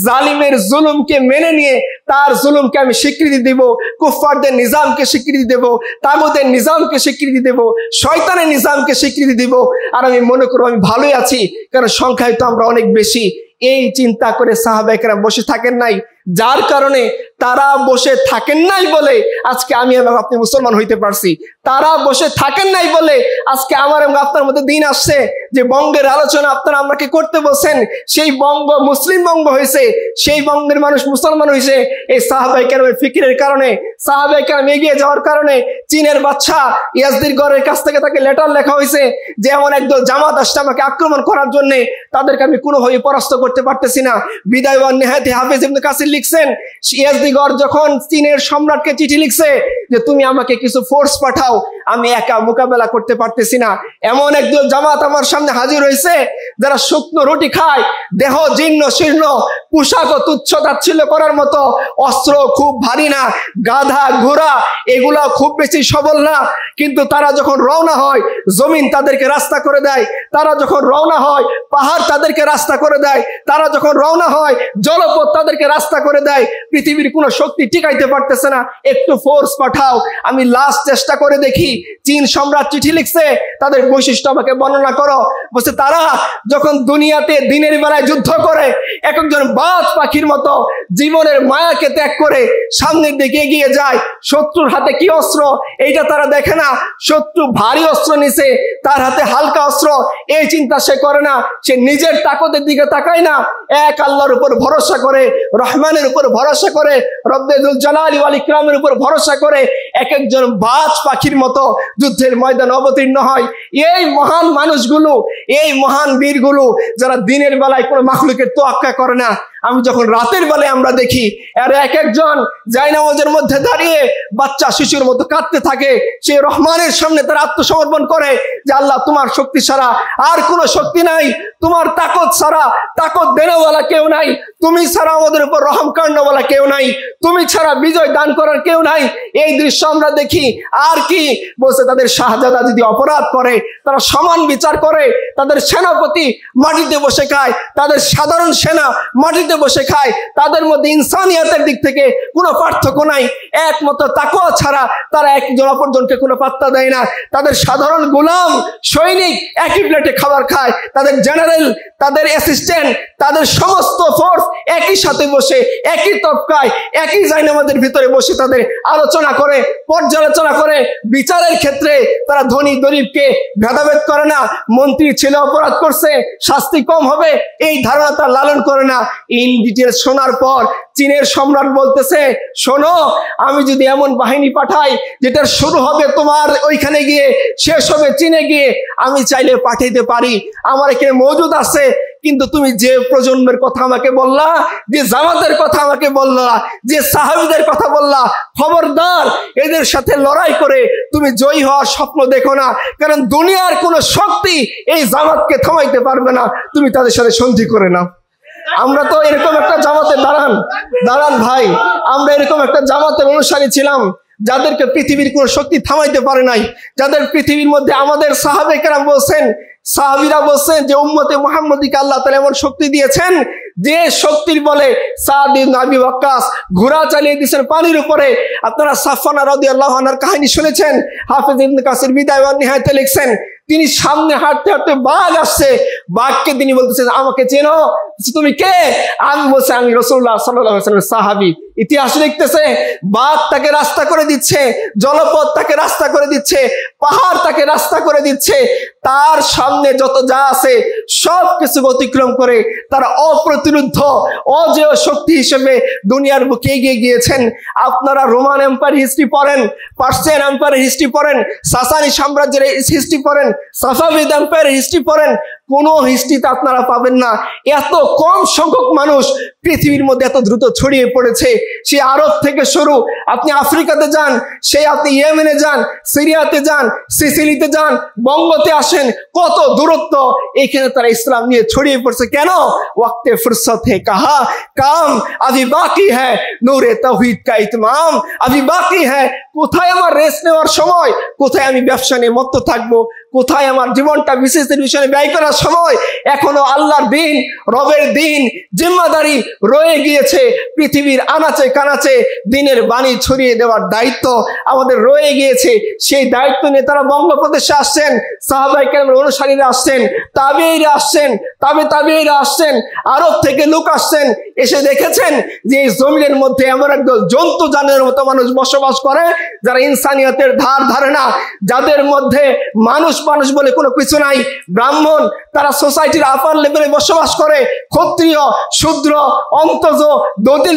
জালিমের জুলুমকে মেনে নিয়ে তার জুলুমকে আমি স্বীকৃতি দেব, কুফফারদের নিজামকে স্বীকৃতি দেব, তাগুতের নিজামকে স্বীকৃতি দেব, শয়তানের নিজামকে স্বীকৃতি দেব, আর আমি মনে করব আমি ভালোই আছি, কারণ সংখ্যায় তো আমরা অনেক বেশি। এই চিন্তা করে সাহাবায়ে কেরাম বসে থাকেন নাই, যার কারণে তারা বসে থাকেন নাই বলে আজকে আমি এবং আপনি মুসলমান হইতে পারছি। তারা বসে থাকেন নাই বলে আজকে আমার এবং আপনার মধ্যে দিন আসছে যে বঙ্গের আলোচনা আপনারা আমাকে করতে বলছেন, সেই বঙ্গ মুসলিম বঙ্গ হয়েছে, সেই বঙ্গের মানুষ মুসলমান হয়েছে এই সাহাবায়ে কেরামের ফিকিরের কারণে। সাহাবায়ে কেরাম এগিয়ে যাওয়ার কারণে চীনের বাদশা ইয়াজদিরগড়ের কাছ থেকে তাকে লেটার লেখা হয়েছে যে এমন একদল জামাত আসছে আমাকে আক্রমণ করার জন্য, তাদেরকে আমি কোনোভাবে পরাস্ত করতে পারতেছি না। বিদায় ওয়ান নিহায়াতে হাফেজ ইবনে কাসির লিখছেন, ইয়াজদিরগড় যখন চীনের সম্রাটকে চিঠি লিখছে যে তুমি আমাকে কিছু ফোর্স পাঠাও, আমি একা মোকাবেলা করতে পারতেছি না। এমন একদল জামাত আমার সামনে হাজির হয়েছে যারা শুকনো রুটি খায়, দেহ জীর্ণ শীর্ণ, পোশাক ও তুচ্ছ তাচ্ছিল্য করার মতো, অস্ত্র খুব ভারী না, গাধা ঘোড়া এগুলা খুব বেশি সবল না, কিন্তু তারা যখন রওনা হয় জমিন তাদেরকে রাস্তা করে দেয়, তারা যখন রওনা হয় পাহাড় তাদেরকে রাস্তা করে দেয়, তারা যখন রওনা হয় জলপথ তাদেরকে রাস্তা করে দেয়। পৃথিবীর কোনো শক্তি টিকাইতে পারতেছে না, একটু ফোর্স পাঠাও। আমি লাস্ট চেষ্টা করে দেখি। চীন সম্রাট চিঠি লিখছে, তাদের বৈশিষ্ট্য আমাকে বর্ণনা করো। বলছে তারা যখন দুনিয়াতে দিনের বেলায় যুদ্ধ করে এক একজন বাজ পাখির মতো জীবনের মায়াকে ত্যাগ করে সামনের দিকে এগিয়ে যায়। শত্রুর হাতে কি অস্ত্র এইটা তারা দেখে না, শত্রু ভারী অস্ত্র নিছে, তার হাতে হালকা অস্ত্র, এই চিন্তা সে করে না। সে নিজের তাকতের দিকে তাকায় না, এক আল্লাহর উপর ভরসা করে, রহমানের উপর ভরসা করে, রব্বে যুল জালালি ওয়াল ইকরামের উপর ভরসা করে এক একজন বাজ পাখির মতো যুদ্ধের ময়দান অবতীর্ণ হয়। এই মহান মানুষগুলো, এই মহান বীরগুলো যারা দিনের বেলায় কোনো মাখলুকের তোয়াক্কা করে না, আমি যখন রাতের বেলায় আমরা দেখি আর এক একজন জায়নামাজের মধ্যে দাঁড়িয়ে বাচ্চা শিশুর মতো কাঁদতে থাকে, সে রহমানের সামনে তারা আত্মসমর্পণ করে যে আল্লাহ তোমার শক্তি ছাড়া আর কোনো শক্তি নাই, তোমার তাকত ছাড়া তাকত দেনেওয়ালা কেউ নাই, তুমি ছাড়া আমাদের উপর রহম কান্নাওয়ালা কেউ নাই, তুমি ছাড়া বিজয় দান করার কেউ নাই। এই দৃশ্য আমরা দেখি। আর কি বলছে, তাদের শাহজাদা যদি অপরাধ করে তারা সমান বিচার করে, তাদের সেনাপতি মাটিতে বসে খায়, তাদের সাধারণ সেনা মাটিতে বসে খায়, তাদের মধ্যে ইনসানিয়াতের দিক থেকে কোনো পার্থক্য নাই। একমাত্র তাকওয়া ছাড়া তারা একজন অপরজনকে কোনো পাত্তা দেয় না। তাদের সাধারণ গোলাম সৈনিক একই প্লেটে খাবার খায়, তাদের জেনারেল, তাদের অ্যাসিস্ট্যান্ট, তাদের সমস্ত ফোর্স একই সাথে বসে একই তবকায় একই জায়নামাজের ভিতরে বসে তাদের আলোচনা করে, পর্যালোচনা করে। বিচারের ক্ষেত্রে তারা ধনী গরিবকে ভেদাভেদ করে না, মন্ত্রী ছেলে অপরাধ করছে শাস্তি কম হবে এই ধারণা তারা লালন করে না। ইন ডিটেলস শোনার পর চীনের সম্রাট বলতেছে, শোনো, আমি যদি এমন বাহিনী পাঠাই যেটা শুরু হবে তোমার ওইখানে গিয়ে শেষ হবে চীনে গিয়ে, আমি চাইলে পাঠাইতে পারি, আমার এখানে মজুদ আছে। কিন্তু তুমি যে প্রজন্মের কথা আমাকে বললা, যে জামাতের কথা আমাকে বললা, যে সাহাবীদের কথা বললা, খবরদার এদের সাথে লড়াই করে তুমি জয়ী হওয়ার স্বপ্ন দেখো না, কারণ দুনিয়ার কোনো শক্তি এই জামাতকে থামাইতে পারবে না, তুমি তাদের সাথে সন্ধি করে নাও। আমরা তো এরকম একটা জামাতে দাঁড়ান ভাই, আমরা এরকম একটা জামাতের অনুসারী ছিলাম যাদেরকে পৃথিবীর কোনো শক্তি থামাইতে পারে নাই, যাদের পৃথিবীর মধ্যে আমাদের সাহাবে কেরাম বলছেন সাহাবীরা বলছেন যে উম্মতে মুহাম্মদীকে আল্লাহ তাআলা এমন শক্তি দিয়েছেন যে শক্তির বলে সাদ ইবনে আবি ওয়াক্কাস ঘোড়া চালিয়ে দিয়েছেন পানির উপরে। আপনারা সাফওয়ানা রাদিয়াল্লাহু আনহার কাহিনী শুনেছেন, হাফেজ ইবনে কাসির বিদায় ওয়া নিহায়াতে লিখছেন, তিনি সামনে হাঁটতে হাঁটতে বাঘ আসছে, বাঘকে তিনি বলতেছেন আমাকে চেনো, তুমি কে? আমি বলছি আমি রাসূলুল্লাহ সাল্লাল্লাহু আলাইহি ওয়াসাল্লামের সাহাবী। ইতিহাস লিখতেছে বাঘ তাকে রাস্তা করে দিচ্ছে, জলপথ তাকে রাস্তা করে দিচ্ছে, পাহাড় তাকে রাস্তা করে দিচ্ছে, তার সামনে যত যা আছে সব কিছু অতিক্রম করে তারা অপ্রতিরোধ্য অজেয় শক্তি হিসেবে দুনিয়ার বুকে এগিয়ে গিয়েছেন। আপনারা রোমান এম্পায়ার হিস্ট্রি পড়েন, পার্সিয়ান এম্পায়ার হিস্ট্রি পড়েন, সাসানি সাম্রাজ্যের হিস্ট্রি পড়েন, সাফাভিদ এম্পায়ার হিস্ট্রি পড়েন, কোন হিস্ট্রিতে আপনারা পাবেন না এত কম সংখ্যক মানুষ পৃথিবীর মধ্যে এত দ্রুত ছড়িয়ে পড়েছে। সে আরব থেকে শুরু, আপনি আফ্রিকাতে যান, সেই আপনি ইয়েমেনে যান, সিরিয়াতে যান, সিসিলিতে যান, বঙ্গতে আসেন, কত দূরত্ব, এখানে তারা ইসলাম নিয়ে ছড়িয়ে পড়ছে। কেন? ওয়াক্তে ফুরসত হে কাহা কাম আভি বাকি হ্যায় নূরে তাওহীদ কা ইতমাম আভি বাকি হ্যায়। কোথায় আমার রেস্ট নেওয়ার সময়, কোথায় আমি ব্যবসা নিয়ে মত্ত থাকবো, কোথায় আমার জীবনটা বিশেষের বিষয়ে ব্যয় করার সময়? এখনো আল্লাহর দিন, রবের দিন, জিম্মাদারি রয়ে গিয়েছে। পৃথিবীর আনাচে কানাচে দিনের বাণী ছড়িয়ে দেওয়ার দায়িত্ব আমাদের রয়ে গিয়েছে। সেই দায়িত্ব নিয়ে তারা বঙ্গপ্রদেশে আসছেন, সাহাবায়ে কেরামের অনুসারীরা আসছেন, তাবেঈরা আসছেন, তাবেঈরা আসছেন, আরব থেকে লোক আসছেন, এসে দেখেছেন যে এই জমিনের মধ্যে এমন একদল জন্তু জানোয়ারের মতো মানুষ বসবাস করে যারা ইনসানিয়তের ধার ধারে না, যাদের মধ্যে মানুষ বলে কোনো কিছু নাই। ব্রাহ্মণ তারা সোসাইটির আপার লেভেলে বসবাস করে, ক্ষত্রিয়, শূদ্র, অন্তজ,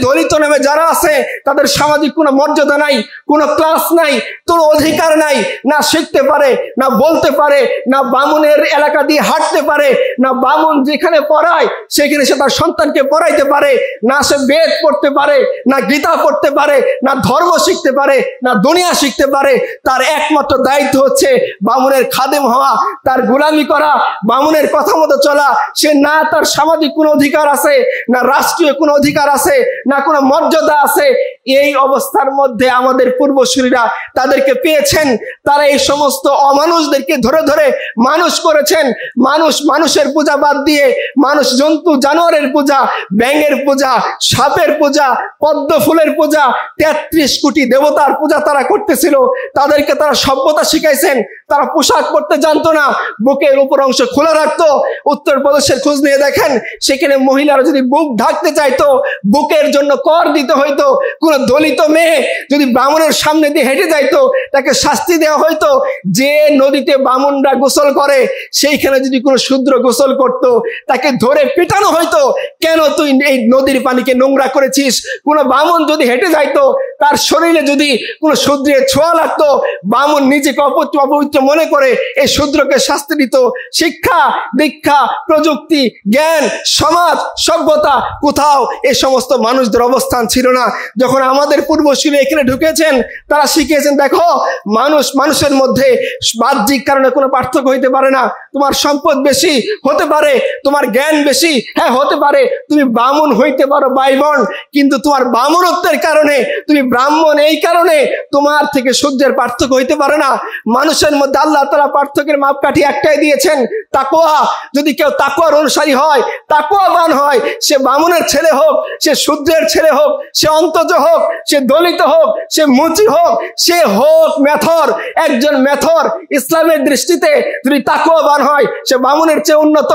দলিত নামে যারা আছে তাদের সামাজিক কোনো মর্যাদা নাই, কোনো ক্লাস নাই, কোনো অধিকার নাই, না শিখতে পারে, না বলতে পারে, না বামুনের এলাকা দিয়ে হাঁটতে পারে, না বামুন যেখানে পড়ায় সেখানে সে তার সন্তানকে পড়াইতে পারে, না সে বেদ পড়তে পারে, না গীতা পড়তে পারে, না ধর্ম শিখতে পারে, না দুনিয়া শিখতে পারে। তার একমাত্র দায়িত্ব হচ্ছে বামুনের খাদেম হওয়া, তার গোলামি করা, বামুনের কথা মতো চলা। সে না তার সামাজিক কোনো অধিকার আছে, না রাষ্ট্রীয় কোনো অধিকার আছে, না কোনো মর্যাদা আছে। এই অবস্থার মধ্যে আমাদের পূর্বসূরীরা তাদেরকে পেয়েছেন, তারা এই সমস্ত অমানুষদেরকে ধরে ধরে মানুষ করেছেন। মানুষের পূজা বাদ দিয়ে মানুষ জন্তু জানোয়ারের পূজা, ব্যাঙের পূজা, সাপের পূজা, পদ্ম ফুলের পূজা, 33 কোটি দেবতার পূজা তারা করতেছিল। তাদেরকে তারা সভ্যতা শিখাইছেন। তারা পোশাক পরতে জানতো না, বুকের উপর অংশ খোলা রাখতো। উত্তরপ্রদেশের খোঁজ নিয়ে দেখেন, সেখানে মহিলারা যদি বুক ঢাকতে চাইতো বুকের জন্য কর দিতে হইতো। কোন দলিত মেয়ে যদি ব্রাহ্মণের সামনে দিয়ে হেঁটে যাইতো তাকে শাস্তি দেওয়া হইতো। যে নদীতে ব্রাহ্মণরা গোসল করে সেইখানে যদি কোনো শূদ্র গোসল করত তাকে ধরে পিটানো হইতো। কেন তুই এই নদীর পানিকে নোংরা করেছিস? কোনো ব্রাহ্মণ যদি হেঁটে যাইতো তার শরীরে যদি কোনো শূদ্রের ছোঁয়া লাগতো, ব্রাহ্মণ নিজেকে অপবিত্র মনে করে এই শূদ্রকে শাস্তি দিত। শিক্ষা, দীক্ষা, প্রযুক্তি, জ্ঞান, সমাজ, সভ্যতা কোথাও এই সমস্ত মানুষদের অবস্থান ছিল না। যখন আমাদের পূর্বসূরি এখানে ঢুকেছেন তারা শিখিয়েছেন, দেখো মানুষের মধ্যে বাহ্যিক কারণে কোনো পার্থক্য হইতে পারে না। তোমার সম্পদ বেশি হতে পারে, তোমার জ্ঞান বেশি, হ্যাঁ হতে পারে, তুমি ব্রাহ্মণ হইতে পারো বাইবন, কিন্তু তোমার ব্রাহ্মণত্বের কারণে তুমি ব্রাহ্মণ, এই কারণে তোমার থেকে সূর্যের পার্থক্য হইতে পারে না। মানুষের মধ্যে আল্লাহ তাআলা পার্থক্যের মাপকাঠি একটাই দিয়েছেন, তাকওয়া। যদি কেউ তাকওয়ার অনুসারী হয়, তাকওয়াবান হয়, সে ব্রাহ্মণের ছেলে হোক, সে শূদ্রের ছেলে হোক, সে অন্তজ হোক, সে দলিত হোক, সে মুচি হোক, সে হোক মেথর, একজন মেথর ইসলামের দৃষ্টিতে যদি তাকওয়াবান হয় সে ব্রাহ্মণের চেয়ে উন্নত।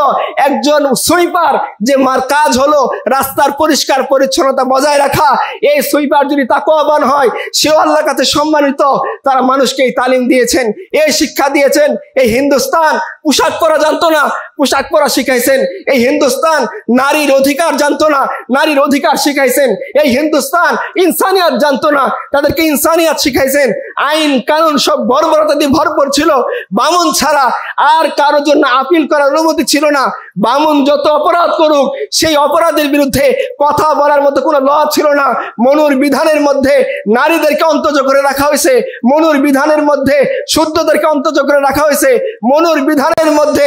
একজন সুইপার, যে মার কাজ হলো রাস্তার পরিষ্কার পরিচ্ছন্নতা বজায় রাখা, এই সুইপার যদি তাকওয়াবান হয় সেও আল্লাহর কাছে সম্মানিত। তারা মানুষকে এই তালিম দিয়েছেন, এই শিক্ষা দিয়েছেন। এই হিন্দুস্তান পোশাক পরা জানতো না, পোশাক পরা শিখাইছেন। এই হিন্দুস্তান নারীর অধিকার জানতো না, নারীর অধিকার শিখাইছেন। এই হিন্দুস্তান ইনসানিয়াত জানতো না, তাদেরকে ইনসানিয়াত শিখাইছেন। আইন কানুন সব বর্বরতা দিয়ে ভরপুর ছিল। বামুন ছাড়া আর কারোর জন্য আপিল করার অনুমতি ছিল না। বামুন যত অপরাধ করুক সেই অপরাধের বিরুদ্ধে কথা বলার মতো কোনো ল ছিল না। মনুর বিধানের মধ্যে নারীদেরকে অন্তর্য করে রাখা হয়েছে, মনুর বিধানের মধ্যে শুদ্ধদেরকে অন্তর্য করে রাখা হয়েছে, মনুর বিধানের জাপানের মধ্যে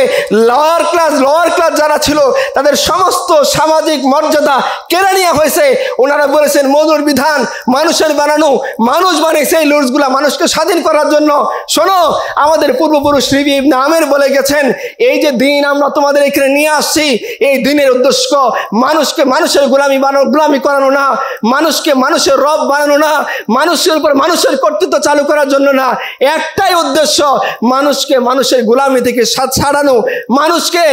লোয়ার ক্লাস যারা ছিল তাদের সমস্ত সামাজিক মর্যাদা কেড়ে নেওয়া হয়েছে। ওনারা বলেছেন মনুর বিধান মানুষের বানানো, মানুষ বানিয়েছে এই লুজগুলা মানুষকে স্বাধীন করার জন্য। শোনো, আমাদের পূর্বপুরুষ রবি ইবনে আমের বলে গেছেন, এই যে দিন আমরা তোমাদের এখানে নিয়ে আসছি, এই দিনের উদ্দেশ্য মানুষকে মানুষের গোলামি করানো না, মানুষকে মানুষের রব বানানো না, মানুষের উপর মানুষের কর্তৃত্ব চালু করার জন্য না। একটাই উদ্দেশ্য, মানুষকে মানুষের গোলামি থেকে ছাড়ানো, মানুষকে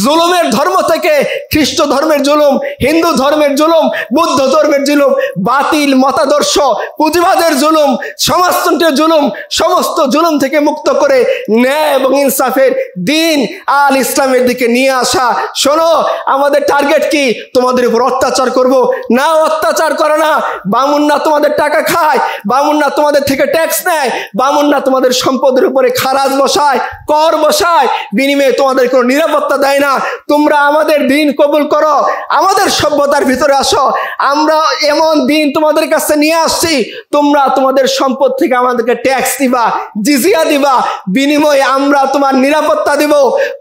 জুলুমের ধর্ম থেকে, খ্রিস্ট ধর্মের জুলুম, হিন্দু ধর্মের জুলুম, বুদ্ধ ধর্মের জুলুম, বাতিল মতাদর্শ, পুঁজিবাদের জুলুম, সমাজতন্ত্রের জুলুম, সমস্ত জুলুম থেকে মুক্ত করে ন্যায় এবং ইনসাফের দিন আল ইসলামের দিকে নিয়ে আসা। শোনো, আমাদের টার্গেট কি? তোমাদের উপর অত্যাচার করব না, অত্যাচার করে না। বামুনরা তোমাদের টাকা খায়, বামুনরা তোমাদের থেকে ট্যাক্স নেয়, বামুনরা তোমাদের সম্পদের উপরে খারাজ বসায়, কর বসায়, বিনিময়ে তোমাদের কোনো নিরাপত্তা দেয় না। তোমরা আমাদের দিন কবুল করো, আমাদের সভ্যতার ভিতরে আসো, আমরা এমন দিন তোমাদের কাছে নিয়ে আসছি, তোমরা তোমাদের সম্পদ থেকে আমাদেরকে ট্যাক্স দিবা, জিজিয়া দিবা, বিনিময়ে আমরা তোমার নিরাপত্তা দিব।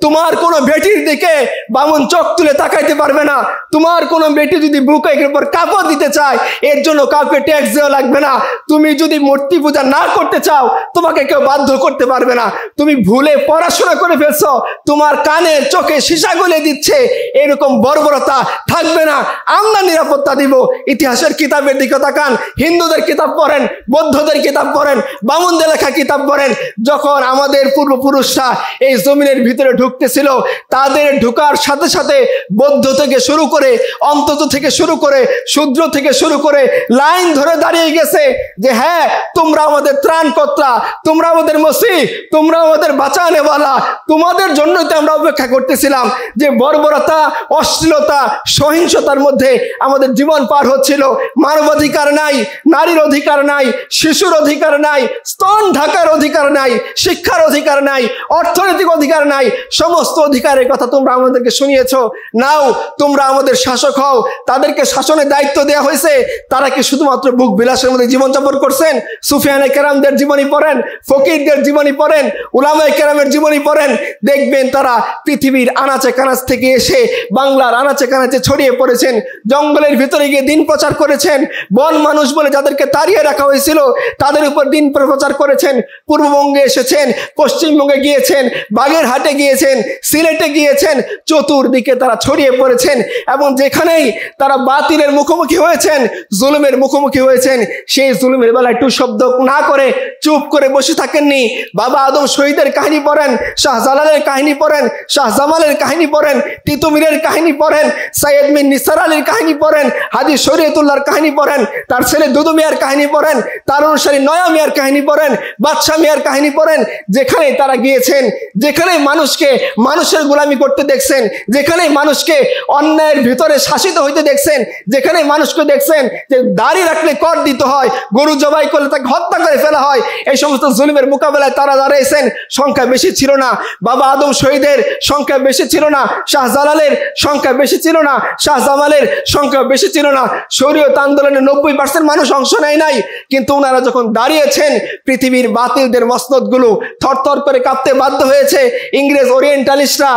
তোমার কোনো বেটির দিকে বামুন চোখ তুলে তাকাইতে পারবে না। তোমার কোনো বেটি যদি বুকের উপর কাপড় দিতে চায়, এর জন্য কাউকে ট্যাক্স দেওয়া লাগবে না। তুমি যদি মূর্তি পূজা না করতে চাও, তোমাকে কেউ বাধ্য করতে পারবে না। তুমি ভুলে পড়াশোনা করে ফেলছো, তোমার কানে চোখে সীসা গলে দিচ্ছে, এরকম বর্বরতা থাকবে না, আমরা নিরাপত্তা দিব। ইতিহাসের কিতাবের দিকে তাকান, হিন্দুদের কিতাব পড়েন, বৌদ্ধদের কিতাব পড়েন, বামুনদের লেখা কিতাব পড়েন। যখন আমাদের পূর্বপুরুষরা এই জমিনের ভিতরে ঢুকতেছিল, তাদের ঢুকার সাথে সাথে বৌদ্ধ থেকে শুরু করে, অন্তত থেকে শুরু করে, শূদ্র থেকে শুরু করে লাইন ধরে দাঁড়িয়ে গেছে যে হ্যাঁ, তোমরা আমাদের ত্রাণকর্তা, তোমরা আমাদের মসিহ, তোমরা আমাদের বাঁচানেওয়ালা, তোমাদের জন্যই তো আমরা অপেক্ষা করতেছিলাম। যে বর্বরতা, অশ্লীলতা, সহিংসতার মধ্যে আমাদের জীবন পার হচ্ছিল। মানবাধিকার নাই, নারীর অধিকার নাই, শিশুর অধিকার নাই, স্তন ঢাকার অধিকার নাই, শিক্ষার অধিকার নাই, অর্থনৈতিক অধিকার নাই, সমস্ত অধিকারের কথা তোমরা আমাদেরকে শুনিয়েছো। নাও তোমরা আমাদের শাসক হও। তাদেরকে শাসনের দায়িত্ব দেওয়া হয়েছে। তারা কি শুধুমাত্র বুক বিলাসের মধ্যে জীবনযাপন করছেন? সুফিয়ানে কেরামদের জীবনী পড়েন, ফকিরদের জীবনী পড়েন, উলামায়ে কেরামের জীবনী পড়েন, দেখবেন তারা পৃথিবীর আনাচে কানাচ থেকে এসে বাংলার আনাচে কানাচে ছড়িয়ে পড়েছেন, জঙ্গলের ভিতরে গিয়ে দিন প্রচার করেছেন, বন মানুষ বলে যাদেরকে তাড়িয়ে রাখা হয়েছিল তাদের উপর দিন প্রচার করেছেন। পূর্ববঙ্গে এসেছেন, পশ্চিমবঙ্গে গিয়েছেন, বাগেরহাটে গিয়েছেন, সিলেটে গিয়েছেন, চতুর্দিকে তারা ছড়িয়ে পড়েছেন। এবং যেখানেই তারা বাতিলের মুখোমুখি হয়েছেন, জুলুমের মুখোমুখি হয়েছেন, সেই জুলুমের বেলায় একটু শব্দ না করে চুপ করে বসে থাকেননি। বাবা আদম শহীদের কাহিনী পড়েন, শাহজালালের কাহিনী পড়েন, শাহজামালের কাহিনী পড়েন, তিতুমিরের কাহিনী পড়েন, সাইয়েদ মিন নিসার আলীর কাহিনী পড়েন, হাজী শরীয়তুল্লাহর কাহিনী পড়েন, তার ছেলে দুদু মিয়ার কাহিনী পড়েন, তার অনুসারী নয়া মিয়ার কাহিনী পড়েন, বাদশাহ মিয়ার কাহিনী পড়েন। যেখানে তারা গিয়েছেন, যেখানে মানুষকে মানুষের গোলামি করতে দেখছেন, যেখানে মানুষকে অন্যায়ের ভিতরে শাসিত হইতে দেখছেন, যেখানে মানুষকে দেখছেন যে দাড়ি রাখলে কর দিতে হয়, গরু জবাই করলে তাকে হত্যা করে ফেলা হয়, এই সমস্ত জুলুমের মোকাবেলায় তারা দাঁড়িয়েছেন। সংখ্যা বেশি ছিল না, বাবা আদম শহীদের সংখ্যা বেশি ছিল না, শাহজালালের সংখ্যা বেশি ছিল না, শাহজামালের সংখ্যা বেশি ছিল না, শরীয়ত আন্দোলনে 90% মানুষ অংশ নেয় নাই। কিন্তু ওনারা যখন দাঁড়িয়েছেন, পৃথিবীর বাতিলদের মসনদগুলো থরথর করে কাঁপতে বাধ্য হয়েছে। ইংরেজ ওরিয়েন্টালিস্টরা,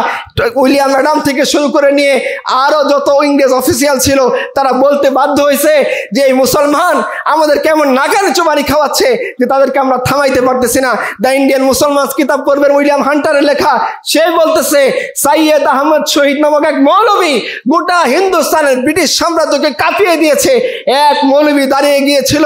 উইলিয়াম অ্যাডাম থেকে শুরু করে নিয়ে আরো যত ইংরেজ অফিসিয়াল ছিল, তারা বলতে বাধ্য হয়েছে যে এই মুসলমান আমাদের কেমন নাগারে চুবানি খাওয়াচ্ছে যে তাদেরকে আমরা থামাইতে পারতেছি না। দ্য ইন্ডিয়ান মুসলমান কিতাব পড়বেন, উইলিয়াম হান্টারের লেখা। সে বলতেছে সাইয়েদ আহমদ শহীদ নামক এক মৌলবী গোটা হিন্দুস্তানের ব্রিটিশ সাম্রাজ্যকে কাঁপিয়ে দিয়েছে। এক মৌলবী দাঁড়িয়ে গিয়েছিল।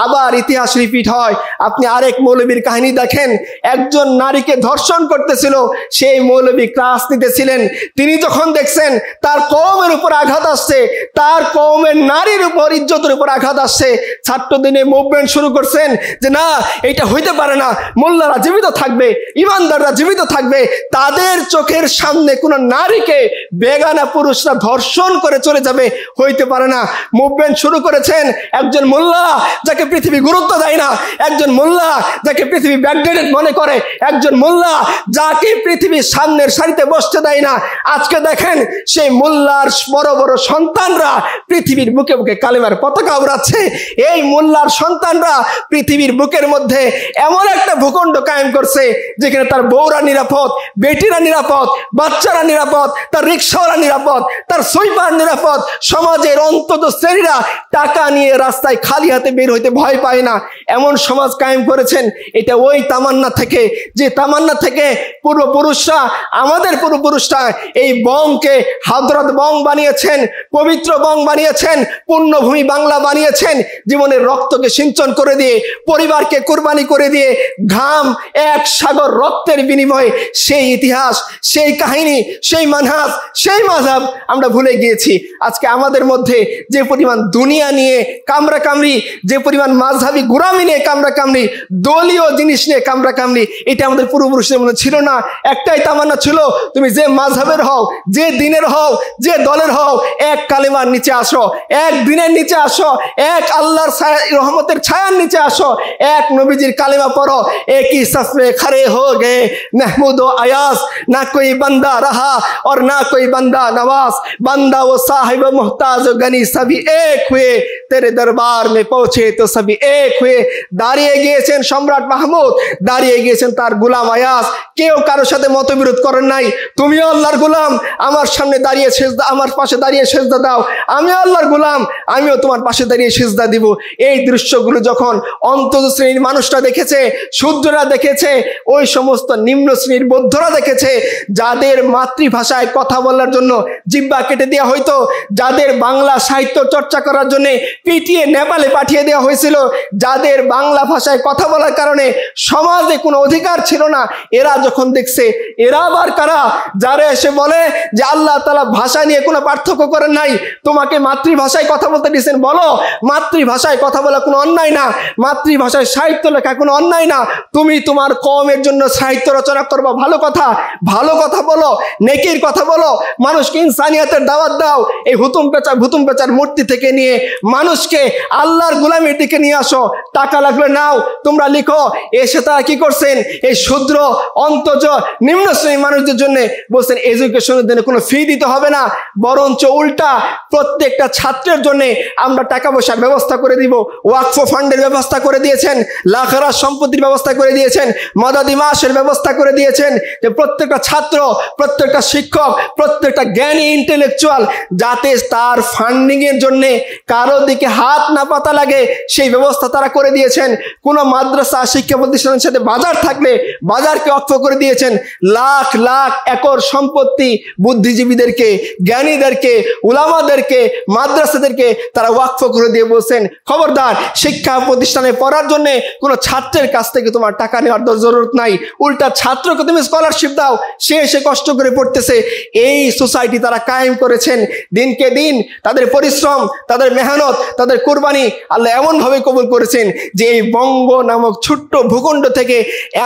আবার ইতিহাস রিপিট হয়। আপনি আরেক মৌলবীর কাহিনী দেখেন, একজন নারীকে ধর্ষণ করতেছিল, সেই মৌলবী ক্লাস নিতেছিলেন। তিনি যখন দেখছেন তার কওমের উপর আঘাত আসছে, তার কওমের নারীর উপর, ইজ্জতের উপর আঘাত আসছে, ছাত্রদিনে মুভমেন্ট শুরু করছেন যে না, এটা হইতে পারে না, মোল্লারা জীবিত থাকবে, ইমানদাররা জীবিত থাকবে, তাদের চোখের সামনে কোনো নারীকে বেগানা পুরুষরা ধর্ষণ করে চলে যাবে, হইতে পারে না। মুভমেন্ট শুরু করেছেন একজন মোল্লা যাকে পৃথিবী গুরুত্ব দেয় না, একজন মোল্লা যাকে পৃথিবী ব্যাকডেটেড মনে করে, একজন মোল্লা যাকে পৃথিবীর সামনের সারিতে বসতে দেয় না। আজকে দেখেন সেই মোল্লার বড় বড় সন্তানরা পৃথিবীর বুকে বুকে কালেমার পতাকা উড়াচ্ছে। এই মোল্লার সন্তানরা পৃথিবীর বুকের মধ্যে এমন একটা ভূখণ্ড কায়েম করছে যেখানে তার বউরা নিরাপদ নিরাপদ, বেটিরা নিরাপদ, বাচ্চারা নিরাপদ, তার রিক্সাওয়ালা নিরাপদ, তার সুইপার নিরাপদ। সমাজের অন্তত শ্রেণীরা টাকা নিয়ে রাস্তায় খালি হাতে বের হইতে ভয় পায় না, এমন সমাজ কায়েম করেছেন। এটা ওই তামান্না থেকে, যে তামান্না থেকে পূর্বপুরুষরা, আমাদের পূর্বপুরুষরা এই বংকে হাজরত বং বানিয়েছেন, পবিত্র বং বানিয়েছেন, পুণ্যভূমি বাংলা বানিয়েছেন। জীবনের রক্তকে সিঞ্চন করে দিয়ে, পরিবারকে কোরবানি করে দিয়ে, ঘাম এক সাগর রক্তের বিনিময়ে সেই ইতিহাস, সেই কাহিনী, সেই মানহাজ, সেই মাযহাব আমরা ভুলে গিয়েছি। আজকে আমাদের মধ্যে যে পরিমাণ দুনিয়া নিয়ে কামড়াকামড়ি, যে পরিমাণ মাযহাবি গোলামি নিয়ে কামড়াকামড়ি, দলীয় জিনিস নিয়ে কামড়াকামড়ি, এটা আমাদের পূর্বপুরুষদের মধ্যে ছিল না। একটাই তামান্না ছিল, তুমি যে মাযহাবের হও, যে দিনের হও, যে দলের হও, এক কালেমার নিচে আসো, এক দিনের নিচে আসো, এক আল্লাহর রহমতের ছায়ার নিচে আসো, এক নবীজির কালেমা পড়ো। একই সফে খড়ে হো গে महमूद व अयास, ना कोई बंदा रहा और ना कोई बंदा नवाज, बंदा वो साहिब मोहताज गनी सभी एक हुए, तेरे दरबार में पहुंचे तो सभी एक हुए। দাঁড়িয়ে গিয়েছেন সম্রাট মাহমুদ, দাঁড়িয়ে গিয়েছেন তার গোলাম আয়াস। কেউ কারোর সাথে মতবিরোধ করেন নাই। তুমিও আল্লাহর গোলাম, আমার সামনে দাঁড়িয়ে সেজদা, আমার পাশে দাঁড়িয়ে সেজদা দাও। আমিও আল্লাহর গোলাম, আমিও তোমার পাশে দাঁড়িয়ে সেজদা দিব। এই দৃশ্যগুলো যখন অন্তত শ্রেণীর মানুষরা দেখেছে, শূদ্ররা দেখেছে, ওই সমস্ত নিম্ন শ্রেণীর বৌদ্ধরা দেখেছে, যাদের মাতৃভাষায় কথা বলার জন্য জিহ্বা কেটে দেওয়া হইতো, যাদের বাংলা সাহিত্য চর্চা করার জন্য পিটিয়ে নেপালে পাঠিয়ে দেওয়া হয়েছিল, যাদের বাংলা ভাষায় কথা বলার কারণে সমাজে কোনো অধিকার ছিল না, এরা যখন দেখছে, এরা আবার কারা? যারা এসে বলে যে আল্লাহ তাআলা ভাষা নিয়ে কোনো পার্থক্য করেন নাই, তোমাকে মাতৃভাষায় কথা বলতে দিয়েছেন, বলো। মাতৃভাষায় কথা বলা কোনো অন্যায় না, মাতৃভাষায় সাহিত্য লেখা কোনো অন্যায় না। তুমি তোমার কওমের জন্য সাহিত্য রচনা করবা, ভালো কথা, ভালো কথা বলো, নেকির কথা বলো, মানুষকে ইনসানিয়াতের দাওয়াত দাও। এই ভুতুম পেঁচার মূর্তি থেকে নিয়ে মানুষকে আল্লাহর গোলামির দিকে নিয়ে আসো। টাকা লাগলে নাও, তোমরা লিখো। এসে তারা কি করছেন? এই ক্ষুদ্র অন্তজ নিম্ন শ্রেণীর মানুষদের জন্য বলছেন এডুকেশনের জন্য কোনো ফি দিতে হবে না, বরঞ্চ উল্টা প্রত্যেকটা ছাত্রের জন্য আমরা টাকা পয়সার ব্যবস্থা করে দিব। ওয়াকফ ফান্ডের ব্যবস্থা করে দিয়েছেন, লাখরা সম্পত্তির ব্যবস্থা করে দিয়েছেন, মাদাদি মাসের ব্যবস্থা করে দিয়েছেন, যে প্রত্যেকটা ছাত্র, প্রত্যেকটা শিক্ষক, প্রত্যেকটা জ্ঞানী ইন্টেলেকচুয়াল যাতে তার ফান্ডিং এর জন্য কারো দিকে হাত না পাতা লাগে, সেই ব্যবস্থা তারা করে দিয়েছেন। কোন মাদ্রাসা শিক্ষা প্রতিষ্ঠানের সাথে বাজার থাকলে বাজারকে অক্ষ করে দিয়েছেন। লাখ লাখ একর সম্পত্তি বুদ্ধিজীবীদেরকে, জ্ঞানীদেরকে, উলামাদেরকে, মাদ্রাসাদেরকে তারা ওয়াকফ করে দিয়ে বলছেন, খবরদার, শিক্ষা প্রতিষ্ঠানে পড়ার জন্য কোনো ছাত্রের কাছ থেকে তোমার টাকা নেওয়ার জরুরত নাই, উল্টা ছাত্রকে তুমি স্কলারশিপ দাও, সে এসে কষ্ট করে পড়তেছে। এই সোসাইটি তারা কায়েম করেছেন। দিনকে দিন তাদের পরিশ্রম, তাদের মেহনত, তাদের কুরবানি আল্লাহ এমনভাবে কবুল করেছেন যে এই বঙ্গ নামক ছোট্ট ভূখণ্ড থেকে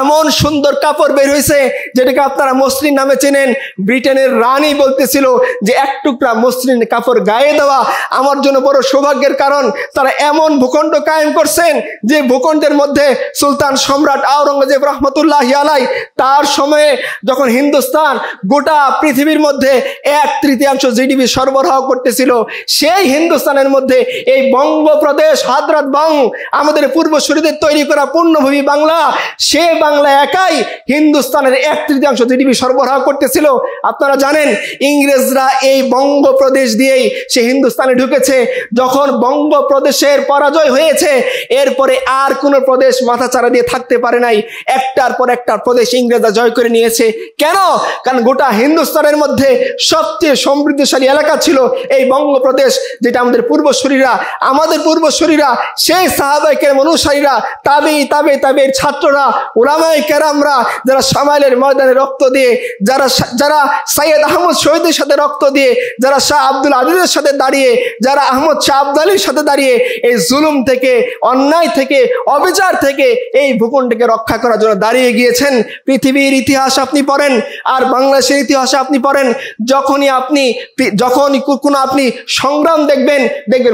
এমন সুন্দর কাপড় বের হয়েছে, যেটাকে আপনারা মসলিন নামে চেনেন। ব্রিটেনের রানী বলতেছিল যে এক টুকরা মসলিন কাপড় গায়ে দেওয়া আমার জন্য বড় সৌভাগ্যের কারণ। তারা এমন ভূখণ্ড কায়েম করছেন যে ভূখণ্ডের মধ্যে সুলতান সম্রাট আওরঙ্গজেব রহমতুল্লাহি আলাই তার সময়ে যখন হিন্দুস্তান গোটা পৃথিবীর মধ্যে 1/3 জিডিপি সরবরাহ করতেছিল, সেই হিন্দুস্তানের মধ্যে এই বঙ্গপ্রদেশ হাজরত বং, আমাদের পূর্বসূরীদের তৈরি করা পূর্ণভূমি বাংলা, সে বাংলা একাই হিন্দুস্তানের 1/3 জিডিপি সরবরাহ করতেছিল। আপনারা জানেন ইংরেজরা এই বঙ্গপ্রদেশ দিয়েই সে হিন্দুস্তানে ঢুকেছে। যখন বঙ্গপ্রদেশের পরাজয় হয়েছে, এরপরে আর কোনো প্রদেশ মাথাচাড়া দিয়ে থাকতে পারে নাই, একটার পর একটা প্রদেশ ইংরেজরা জয় করে নিয়েছে। কেন? কারণ গোটা হিন্দুস্তানের মধ্যে সবচেয়ে সমৃদ্ধশালী এলাকা ছিল এই বঙ্গপ্রদেশ, যেটা আমাদের পূর্বসূরীরা, সেই সাহাবায়ে কেরাম অনুসারীরা, তাবেঈর ছাত্ররা, উলামায়ে কেরামরা, যারা শামাইলের ময়দানে রক্ত দিয়ে, যারা সৈয়দ আহমদ শহীদের সাথে রক্ত দিয়ে, যারা শাহ আব্দুল আজিজের সাথে দাঁড়িয়ে, যারা আহমদ শাহ আবদালির সাথে দাঁড়িয়ে এই জুলুম থেকে, অন্যায় থেকে, অবিচার থেকে এই ভূখণ্ডকে রক্ষা করার জন্য দাঁড়িয়ে গিয়েছেন। পৃথিবীর ইতিহাস আপনি পড়েন আর বাংলাদেশের ইতিহাস আপনি পড়েন, যখনই কোনো আপনি সংগ্রাম দেখবেন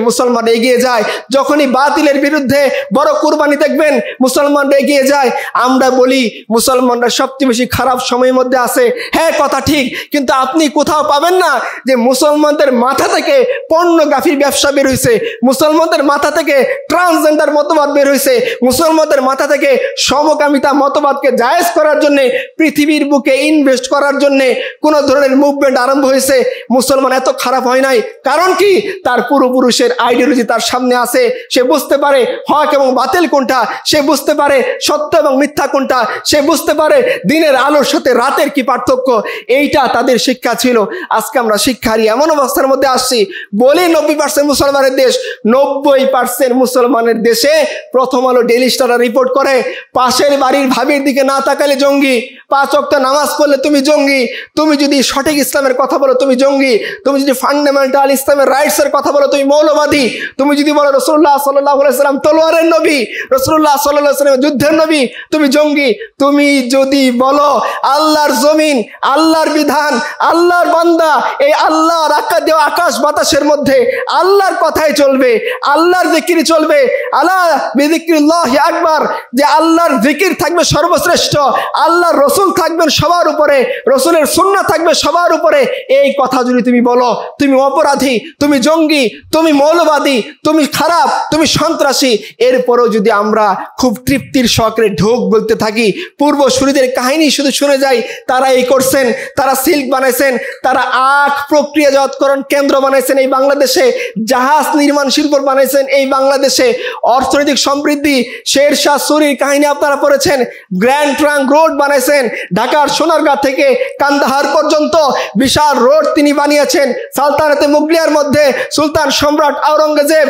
মুসলমান এগিয়ে যায়। যখনই বাতিলের বিরুদ্ধে বড় কুরবানি দেখবেন, মুসলমানরা এগিয়ে যায়। আমরা বলি মুসলমানরা সবচেয়ে বেশি খারাপ সময়ের মধ্যে আছে। হ্যাঁ, কথা ঠিক, কিন্তু আপনি কোথাও পাবেন না যে মুসলমানদের মাথা থেকে পর্নোগ্রাফির ব্যবসা বের হয়েছে, মুসলমানদের মাথা থেকে ট্রান্সজেন্ডার মতবাদ বের হয়েছে, মুসলমানদের মাথা থেকে সমকামিতা মতবাদকে জায়েজ করার জন্য পৃথিবীর বুকে ইনভেস্ট করার জন্য কোন ধরনের মুভমেন্ট আরম্ভ হয়েছে, মুসলমান এত খারাপ হয় নাই। কারণ কি? তার পূর্বপুরুষের আইডিওলজি তার সামনে আছে, সে বুঝতে পারে হক এবং বাতিল কোনটা, সে বুঝতে পারে সত্য এবং মিথ্যা কোনটা, সে বুঝতে পারে দিনের আলোর সাথে রাতের কি পার্থক্য। এইটা তাদের শিক্ষা ছিল। আজকে আমরা শিক্ষারই এমন অবস্থার মধ্যে আসছি, বলি 90% মুসলমানের দেশ। 90% মুসলমানের দেশে প্রথম আলো ডেইলি স্টার রিপোর্ট করে পাশের বাড়ির ভাবির দিকে না তাকালে জঙ্গি, 5 ওয়াক্ত নামাজ পড়লে তুমি জঙ্গি, তুমি যদি সঠিক ইসলামের কথা বলো তুমি জঙ্গি, তুমি যদি ফান্ডামেন্টাল ইসলামের রাইটস এর কথা বলো তুমি মৌলবাদী, তুমি যদি বলো রাসূলুল্লাহ সাল্লাল্লাহু আলাইহি ওয়াসাল্লাম তলোয়ারের নবী, রাসূলুল্লাহ সাল্লাল্লাহু আলাইহি ওয়াসাল্লাম যুদ্ধের নবী, তুমি জঙ্গি। তুমি যদি বলো আল্লাহর জমিন, আল্লাহর বিধান, আল্লাহর বান্দা, এই আল্লাহর দেওয়া আকাশ বাতাসের মধ্যে আল্লাহর কথাই চলবে, আল্লাহর জিকির চলবে, আলা বিযিকরিল্লাহি আকবার, যে আল্লাহর জিকির থাকবে সর্বশ্রেষ্ঠ, আল্লাহর রসুল থাকবেন সবার উপরে, রসুলের সুন্নাহ থাকবে সবার উপরে, এই কথা যদি তুমি বলো তুমি অপরাধী, তুমি জঙ্গি, তুমি মৌলবাদী, তুমি খারাপ, তুমি সন্ত্রাসী। এরপরও যদি আমরা খুব তৃপ্তির সহকারে ঢোক বলতে থাকি, পূর্বসূরীদের কাহিনী শুধু শুনে যাই, তারা এই করছেন, তারা সিল্ক বানাইছেন, তারা আখ প্রক্রিয়াজাতকরণ কেন্দ্র বানাইছেন এই বাংলাদেশে, জাহাজ নির্মাণ শিল্প বানাইছেন এই বাংলাদেশে, অর্থনৈতিক সমৃদ্ধি, শেরশাহ সূরির কাহিনী আপনারা পড়েছেন, গ্র্যান্ড ট্রাঙ্ক রোড বানাইছেন, ঢাকার সোনারগাঁ থেকে কান্দাহার পর্যন্ত বিশাল রোড তিনি বানিয়েছেন, সালতানাতে মুগলিয়ার মধ্যে সুলতান সম্রাট আওরঙ্গজেব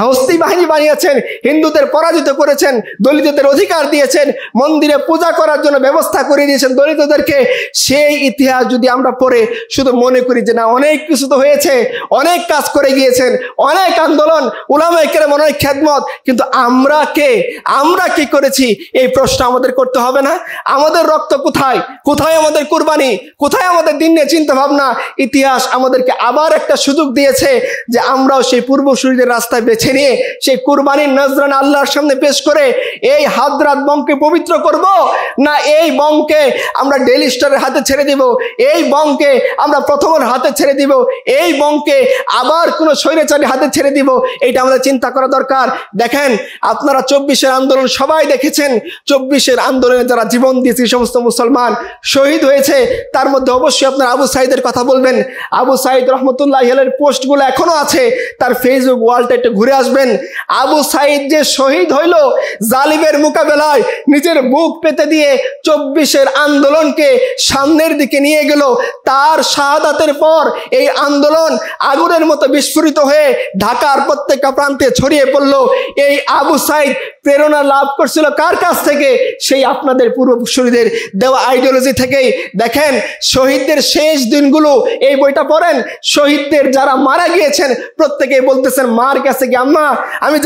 হস্তি বাহিনী বানিয়েছেন, হিন্দুদের পরাজিত করেছেন, দলিতদের অধিকার দিয়েছেন, মন্দিরে পূজা করার জন্য ব্যবস্থা করে দিয়েছেন দলিতদেরকে। সেই ইতিহাস যদি আমরা পড়ে শুধু মনে করি যে না অনেক কিছু তো হয়েছে, অনেক কাজ করে গিয়েছেন, অনেক আন্দোলন, উলামায়ে কেরাম অনেক খেদমত, কিন্তু আমরা কি করেছি এই প্রশ্ন আমাদের করতে হবে না? আমাদের রক্ত কোথায়, কোথায় আমাদের কুরবানি, কোথায় আমাদের দিন নিয়ে চিন্তা ভাবনা? ইতিহাস আমাদেরকে আবার একটা সুযোগ দিয়েছে যে আমরাও সেই পূর্বসূরীদের রাস্তায় বেছে নিয়ে সেই কুরবানির নজরানা আল্লাহর সামনে পেশ করে এই হাদরাত বংকে পবিত্র করব, না এই বংকে আমরা ডেইলি স্টারের হাতে ছেড়ে দিব, এই বংকে আমরা প্রথমের হাতে ছেড়ে দিব, এই বংকে আবার কোনো স্বৈরাচারী হাতে ছেড়ে দিব? এটা আমাদের চিন্তা করা দরকার। দেখেন আপনারা 24-এর আন্দোলন সবাই দেখেছেন, 24-এর আন্দোলনে যারা জীবন দিয়েছে সমস্ত মুসলমান শহীদ হয়েছে, তার মধ্যে অবশ্যই আপনারা আবু সাঈদের কথা বলবেন। আবু সাঈদ রহমতুল্লাহি আলাইহির পোস্টগুলো এখনো আছে, তার ফেসবুক ওয়ালটা একটু ঘুরে আসবেন। আবু সাঈদ যে শহীদ হইল জালিমের মোকাবেলায়, নিজের বুক পেতে দিয়ে 24-এর আন্দোলনকে সামনের দিকে নিয়ে গেল, তার শাহাদাতের পর এই আন্দোলন আগুনের মতো বিস্ফোরিত হয়ে ঢাকার প্রত্যেকটা প্রান্তে ছড়িয়ে পড়ল। এই আবু সাঈদ প্রেরণা লাভ করছিল কার কাছ থেকে? সেই আপনাদের পূর্বসূরীদের দেওয়া আইডিওলজি থেকেই। দেখেন শহীদদের শেষ দিনগুলো, এই বইটা পড়েন, শহীদদের যারা মারা গিয়েছেন প্রত্যেকেই বলতেছেন মার কাছে কি আম্মা আমি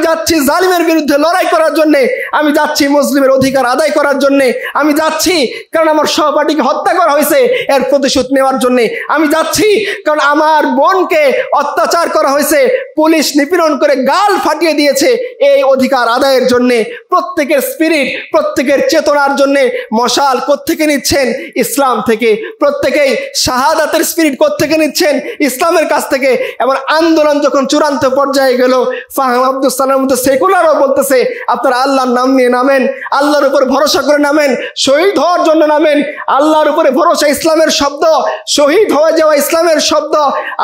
যাচ্ছি জালিমের বিরুদ্ধে লড়াই করার জন্য, আমি যাচ্ছি মুসলিমের অধিকার আদায় করার জন্য, আমি যাচ্ছি কারণ আমার সহপাঠীকে হত্যা করা হয়েছে এর প্রতিশোধ নেওয়ার জন্য, আমি যাচ্ছি কারণ আমার বোনকে অত্যাচার করা হয়েছে, পুলিশ নিপীড়ন করে গাল ফাটিয়ে দিয়েছে, এই অধিকার আদায়ের জন্য। প্রত্যেকের স্পিরিট, প্রত্যেকের চেতনার জন্য মশাল কোত্থেকে নিচ্ছেন? ইসলাম থেকে। প্রত্যেকেই শাহাদাতের স্পিরিট কোত্থেকে নিচ্ছেন? ইসলামের কাছ থেকে। এমন আন্দোলন যখন চূড়ান্ত পর্যায়ে গেল, ফাহাম আব্দুস সালামের মতো সেকুলারও বলতেছে আপনারা আল্লাহর নাম নিয়ে নামেন, আল্লাহর উপর ভরসা করে নামেন, শহীদ হওয়ার জন্য নামেন। আল্লাহর উপরে ভরসা ইসলামের শব্দ, শহীদ হয়ে যাওয়া ইসলামের শব্দ,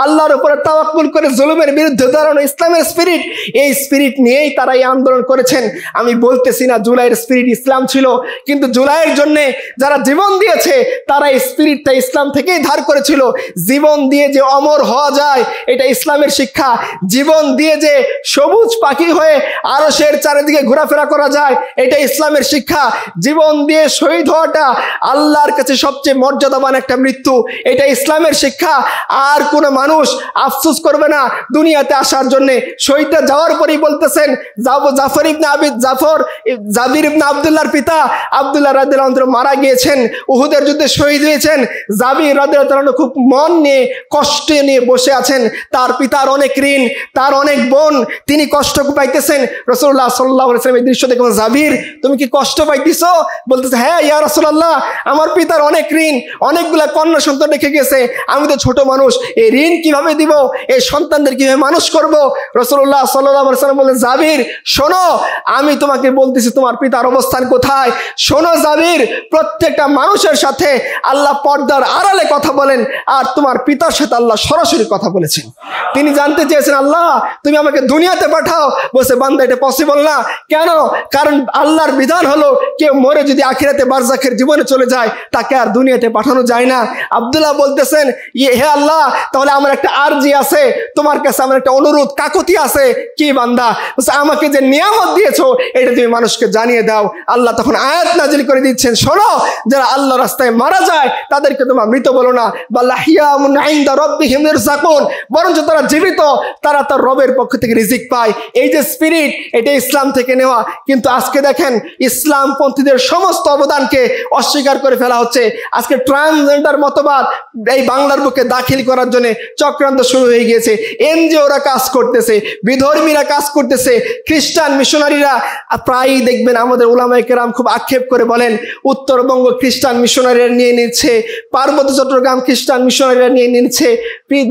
আল্লাহর উপরে তাওয়াক্কুল করে জুলুমের বিরুদ্ধে দাঁড়ানো ইসলামের স্পিরিট। এই স্পিরিট নিয়েই তারা এই আন্দোলন করেছেন। আমি বলতেছি না জুলাইয়ের স্পিরিট ইসলাম ছিল, কিন্তু জুলাইয়ের জন্য যারা জীবন দিয়েছে তারা এই স্পিরিটটা ইসলাম থেকেই ধার করেছিল। জীবন দিয়ে যে অমর হওয়া যায় এটা ইসলামের শিক্ষা। জীবন দিয়ে যে সবুজ পাখি হয়ে আরশের চারিদিকে ঘোরাফেরা করা যায় এটা ইসলামের শিক্ষা। জীবন দিয়ে শহীদ হওয়াটা আল্লাহর কাছে সবচেয়ে মর্যাদাবান একটা মৃত্যু, এটা ইসলামের শিক্ষা। আর কোনো মানুষ আফসোস করবে না দুনিয়াতে আসার জন্য। শহীদরা যাওয়ার পরেই বলতেছেন জাবির ইবনে আব্দুল্লাহর পিতা আব্দুল্লাহ রাদিয়াল্লাহু আনহু মারা গিয়েছেন, উহুদের যুদ্ধে শহীদ হয়েছেন। জাবির রাদিয়াল্লাহু আনহু খুব মন নিয়ে কষ্ট নিয়ে বসে আছেন, তার পিতার অনেক ঋণ, তার অনেক বোন, তিনি কষ্ট পাইতেছেন। রাসূলুল্লাহ সাল্লাল্লাহু আলাইহি ওয়াসাল্লাম এই দৃশ্য দেখে জাবির তুমি কি কষ্ট পাইতেছো? বলতেছে হ্যাঁ ইয়া রাসূলুল্লাহ, আমার পিতার অনেক ঋণ, অনেকগুলা কন্যা সন্তান রেখে গেছে, আমি তো ছোট মানুষ, এই ঋণ কিভাবে দিব, এই সন্তানদের কিভাবে মানুষ করব? রাসূলুল্লাহ সাল্লাল্লাহু আলাইহি ওয়াসাল্লাম বললেন জাবির শোনো, আমি তোমাকে বলতেছি তোমার পিতার অবস্থান কোথায়। শোনো জাবির, প্রত্যেকটা মানুষের সাথে আল্লাহ পর্দার আড়ালে কথা বলেন, আর তোমার পিতার সাথে আল্লাহ সরাসরি কথা বলেছেন। তিনি জানতে চেয়েছেন, আল্লাহ তুমি আমাকে দুনিয়াতে পাঠাও। বলছে, বান্দা এটা পসিবল না। কেন? কারণ আল্লাহর বিধান হলো কেউ মরে যদি আখিরাতে বারজাখের জীবনে চলে যায়, তাকে আর দুনিয়াতে পাঠানো যায় না। আব্দুল্লাহ বলতেছেন, হে আল্লাহ, তাহলে আমার একটা আরজি আছে তোমার কাছে, আমার একটা অনুরোধ, কাকুতি আছে। কি বান্দা? আমাকে যে নিয়ামত দিয়েছো এটা তুমি মানুষকে জানিয়ে দাও। আল্লাহ তখন আয়াত নাজিল করে দিচ্ছেন, শোনো, যারা আল্লাহ রাস্তায় মারা যায় তাদেরকে তোমার মৃত বলো না, বরঞ্চ তারা জীবিত, তারা তার রবের পক্ষ থেকে রিজিক পায়। এই যে স্পিরিট, এটা ইসলাম থেকে নেওয়া। কিন্তু আজকে দেখেন, ইসলামপন্থীদের সমস্ত অবদানকে অস্বীকার করে ফেলা হচ্ছে। আজকে ট্রান্সজেন্ডার মতবাদ এই বাংলার বুকে দাখিল করার জন্য চক্রান্ত শুরু হয়ে গিয়েছে। এনজিওরা কাজ করতেছে, বিধর্মীরা কাজ করতেছে, খ্রিস্টান মিশনারিরা প্রায়ই দেখবেন আমাদের উলামায়ে কেরাম খুব আক্ষেপ করে বলেন, উত্তরবঙ্গ খ্রিস্টান মিশনারিরা নিয়ে নিচ্ছে, পার্বত্য চট্টগ্রাম খ্রিস্টান মিশনারিরা নিয়ে নিচ্ছে,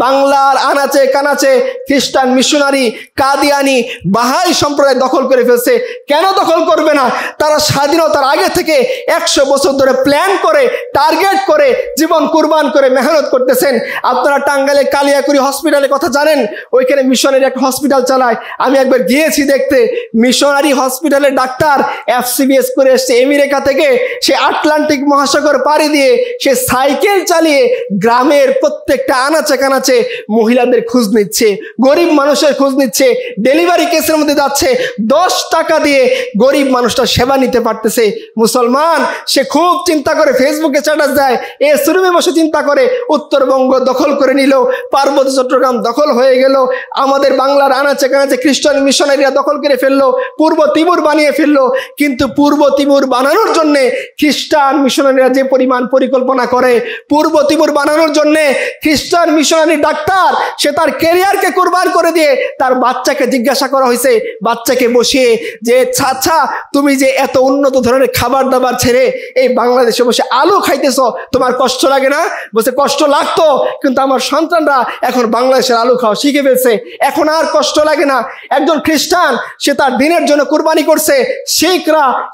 বাংলার আনাচে কানাচে খ্রিস্টান মিশনারি, কাদিয়ানি, বাহাই সম্প্রদায় দখল করে ফেলছে। কেন দখল করবে না? তারা স্বাধীনতার আগে থেকে 100 বছর ধরে প্ল্যান করে, টার্গেট করে, জীবন কুরবান করে মেহনত করতেছেন। আপনারা টাঙ্গাইলে কালিয়াকুড়ি হসপিটালের কথা জানেন, ওইখানে মিশনারি একটা হসপিটাল চালায়। আমি একবার গিয়েছি দেখতে। মিশনারি হসপিটালের ডাক্তার FCBS করে এসছে আমেরিকা থেকে, সে আটলান্টিক মহাসাগর পাড়ি দিয়ে সে সাইকেল চালিয়ে গ্রামের প্রত্যেকটা আনাচে কানাচে মহিলাদের খোঁজ নিচ্ছে, গরিব মানুষের খোঁজ নিচ্ছে, ডেলিভারি কেসের মধ্যে যাচ্ছে, 10 টাকা দিয়ে গরিব মানুষটা সেবা নিতে পারতেছে। মুসলমান সে খুব চিন্তা করে, ফেসবুকে স্ট্যাটাস দেয়, এ শোরুমে বসে চিন্তা করে, উত্তরবঙ্গ দখল করে নিল, পার্বত্য চট্টগ্রাম দখল হয়ে গেল, আমাদের বাংলার আনাচে কানাচে খ্রিস্টান মিশনারিরা দখল করে ফেললো, পূর্ব তিমুর বানিয়ে ফেললো। কিন্তু পূর্ব তিমুর বানানোর জন্যে খ্রিস্টান মিশনারিরা যে পরিমাণ পরিকল্পনা করে, পূর্ব তিমুর বানানোর জন্যে খ্রিস্টান মিশনারি ডাক্তার সে তার ক্যারিয়ারকে কুরবান করে দিয়ে তার বাচ্চাকে জিজ্ঞাসা করা হয়েছে, বাচ্চাকে বসিয়ে, যে আচ্ছা তুমি যে এত উন্নত ধরনের খাবার দাবার ছেড়ে এই বাংলাদেশে বসে আলু খাইতেছ, তোমার কষ্ট লাগে না? বলছে, কষ্ট লাগতো, কিন্তু আমার সন্তানরা এখন বাংলাদেশের আলু খাওয়া শিখে ফেলছে, এখন আর কষ্ট লাগে না। একজন খ্রিস্টান সে তার দিনের জন্য কুরবানি করছে।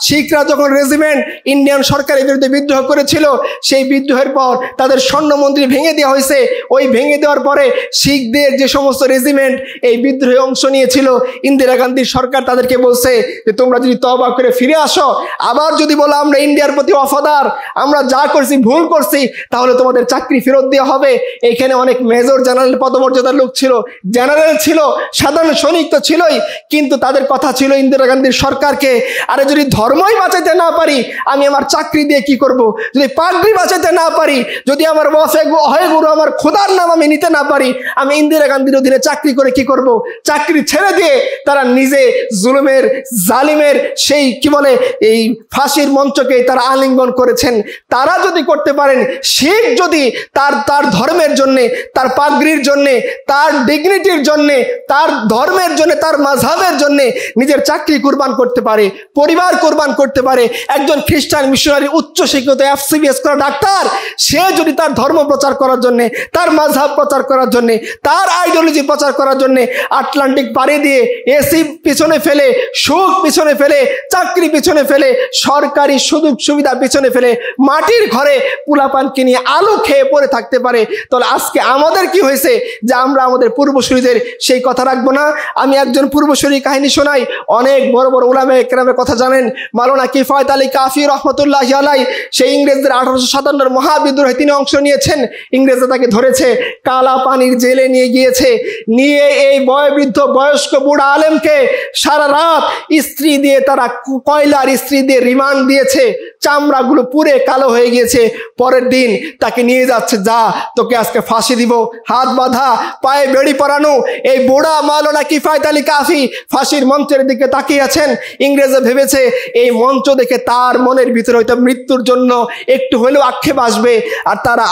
শিখরা যখন রেজিমেন্ট ইন্ডিয়ান সরকারের বিরুদ্ধে বিদ্রোহ করেছিল, সেই বিদ্রোহের পর তাদের স্বর্ণ মন্দির ভেঙে দেওয়া হয়েছে। ওই ভেঙে দেওয়ার পরে শিখদের যে সমস্ত রেজিমেন্ট এই বিদ্রোহে অংশ নিয়েছিল, ইন্দিরা গান্ধীর সরকার তাদেরকে বলছে যে তোমরা যদি তওবা করে ফিরে আসো, আবার যদি বলো আমরা ইন্ডিয়ার প্রতি ওয়াফাদার, আমরা যা করছি ভুল করছি, তাহলে তোমাদের চাকরি ফেরত দেওয়া হবে। এখানে অনেক মেজর জেনারেল পদমর্যাদার লোক ছিল, জেনারেল ছিল, সাধারণ সৈনিক তো ছিলই, কিন্তু তাদের কথা ছিল ইন্দিরা গান্ধীর সরকারকে, আরে যদি ধর্মই বাঁচাইতে না পারি আমি আমার চাকরি দিয়ে কি করব? যদি পাগড়ি বাঁচাইতে না পারি, যদি আমার বসে হয় গুরু আমার খোদার নাম আমি নিতে না পারি, আমি ইন্দিরা গান্ধীর অধীনে চাকরি করে কি করব? চাকরি ছেড়ে দিয়ে তারা নিজে জুলুমের জালিমের সেই কি বলে এই ফাঁসির মঞ্চকে তারা আলিঙ্গন করেছেন। তারা যদি করতে পারেন, শিখ যদি তার ধর্মের জন্যে, তার পাগড়ির জন্যে, তার ডিগনিটির জন্যে, তার ধর্মের জন্য, তার মাযহাবের জন্যে নিজের চাকরি কুরবান করতে পারে, পরিবার কুরবান করতে পারে, একজন খ্রিস্টান মিশনারি উচ্চ শিক্ষিত FCBS করা ডাক্তার সে যদি তার ধর্ম প্রচার করার জন্যে, তার মাযহাব প্রচার করার জন্যে, তার আইডিওলজি প্রচার করার জন্যে আটলান্টিক পাড়ি দিয়ে এসি পিছনে ফেলে, সুখ পিছনে ফেলে, চাকরি পিছনে ফেলে, সরকারি সুযোগ সুবিধা পিছনে ফেলে মাটির ঘরে পোলাপানকে নিয়ে আলু খেয়ে পড়ে থাকতে পারে, তাহলে আজকে আমাদের কি হয়েছে যে আমরা আমাদের পূর্বসূরীদের সেই কথা রাখবো না? আমি একজন পূর্বসূরী কাহিনী শোনাই। অনেক বড় বড় উলামায়ে কেরামের কথা জানেন। মাওলানা কিফায়েত আলী কাফি রহমতুল্লাহি আলাইহি সেই ইংরেজদের 1857 মহাবিদ্রোহে তিনি অংশ নিয়েছেন। ইংরেজরা তাকে ধরেছে, কালা পানির জেলে নিয়ে গিয়েছে, নিয়ে এই বয়োবৃদ্ধ বয়স্ক বুড়া আলেমকে সারা রাত ইস্ত্রি দিয়ে, তারা কয়লার ইস্ত্রি দিয়ে রিমান্ড দিয়েছে, চামড়াগুলো পুড়ে কালো হয়ে গিয়েছে। পরের দিন তাকে নিয়ে যাচ্ছে, যা তোকে আজকে ফাঁসি দিব, হাত বাঁধা, পায়ে বেড়ি পরানো। এই বুড়া মাওলানা কিফায়েত আলী কাফি ফাঁসির মঞ্চের দিকে তাকিয়ে আছেন। ইংরেজরা ভেবেছে এই মঞ্চ দেখে তার মনের ভিতরে হয়তো মৃত্যুর জন্য একটু হলেও আক্ষেপ আসবে, আর তারা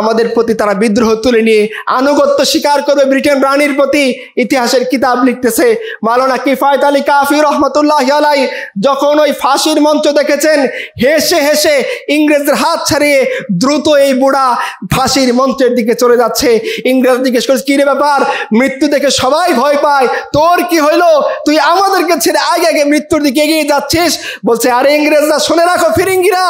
আমাদের প্রতি তারা বিদ্রোহ তুলে নিয়ে আনুগত্য স্বীকার করবে ব্রিটেন রানীর প্রতি। ইতিহাসের কিতাব লিখতেছে মাওলানা কিফায়েত আলী কাফি রহমতুল্লাহি আলাইহি যখন ওই ফাঁসির মঞ্চ দেখেছেন, হেসে হেসে ইংরেজদের হাত ছাড়িয়ে দ্রুত এই বুড়া ফাঁসির মঞ্চের দিকে চলে যাচ্ছে। ইংরেজ জিজ্ঞেস করেছে, কি রে ব্যাপার? মৃত্যু দেখে সবাই ভয় পায়, তোর কি হইলো? তুই আমাদেরকে ছেড়ে আগে আগে মৃত্যুর দিকে এগিয়ে যাচ্ছিস। বলছে আরে ইংরেজরা শুনে রাখো ফিরিঙ্গিরা,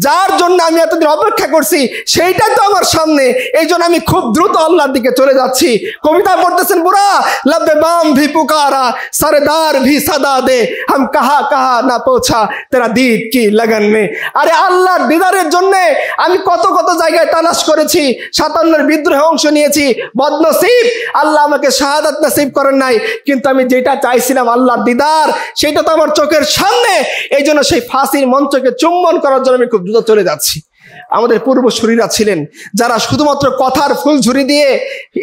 যার জন্য আমি এতদিন অপেক্ষা করছি সেইটাই তো আমার সামনে, এই জন্য আমি খুব দ্রুত আল্লাহর দিকে চলে যাচ্ছি। কবিতা পড়তেছেন বুড়া, লব্বে বাম ভি পুকারা সরদার ভি সদা দে, হাম কাহা কাহা না পৌঁছা তেরা দীদ কি লগন মে। আরে আল্লাহর দিদারের জন্য আমি কত কত জায়গায় তালাশ করেছি, 57 বিদ্রোহে অংশ নিয়েছি, বদনসিব আল্লাহ আমাকে শাহাদাত নসিব করেন নাই, কিন্তু আমি যেটা চাইছিলাম আল্লাহর দিদার সেটা তো আমার চোখের সামনে, এই জন্য সেই ফাঁসির মঞ্চকে চুম্বন করার জন্য আমি খুব দ্রুত চলে যাচ্ছি। আমাদের পূর্বসূরীরা ছিলেন যারা শুধুমাত্র কথার ফুলঝুরি দিয়ে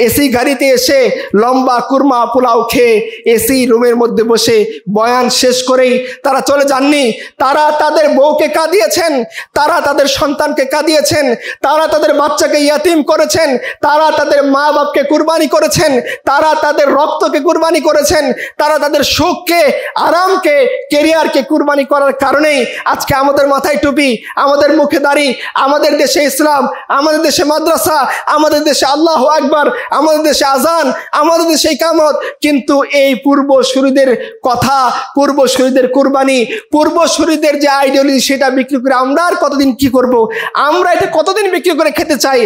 এসি গাড়িতে এসে লম্বা কুরমা পোলাও খেয়ে এসি রুমের মধ্যে বসে বয়ান শেষ করেই তারা চলে যাননি। তারা তাদের বউকে কাঁদিয়েছেন, তারা তাদের সন্তানকে কাঁদিয়েছেন, তারা তাদের বাচ্চাকে ইয়াতিম করেছেন, তারা তাদের মা বাপকে কুরবানি করেছেন, তারা তাদের রক্তকে কুরবানি করেছেন, তারা তাদের সুখকে, আরামকে, কেরিয়ারকে কুরবানি করার কারণেই আজকে আমাদের মাথায় টুপি, আমাদের মুখে দাড়ি, আমাদের দেশে ইসলাম, আমাদের দেশে মাদ্রাসা, আমাদের দেশে আল্লাহু আকবার, আমাদের দেশে আজান, আমাদের দেশে ইকামত। কিন্তু এই পূর্বসূরীদের কথা, পূর্বসূরীদের কুরবানি, পূর্বসূরীদের যে আইডিওলজি সেটা বিক্রি করে আমরা আর কতদিন কি করব? আমরা এটা কতদিন বিক্রি করে খেতে চাই?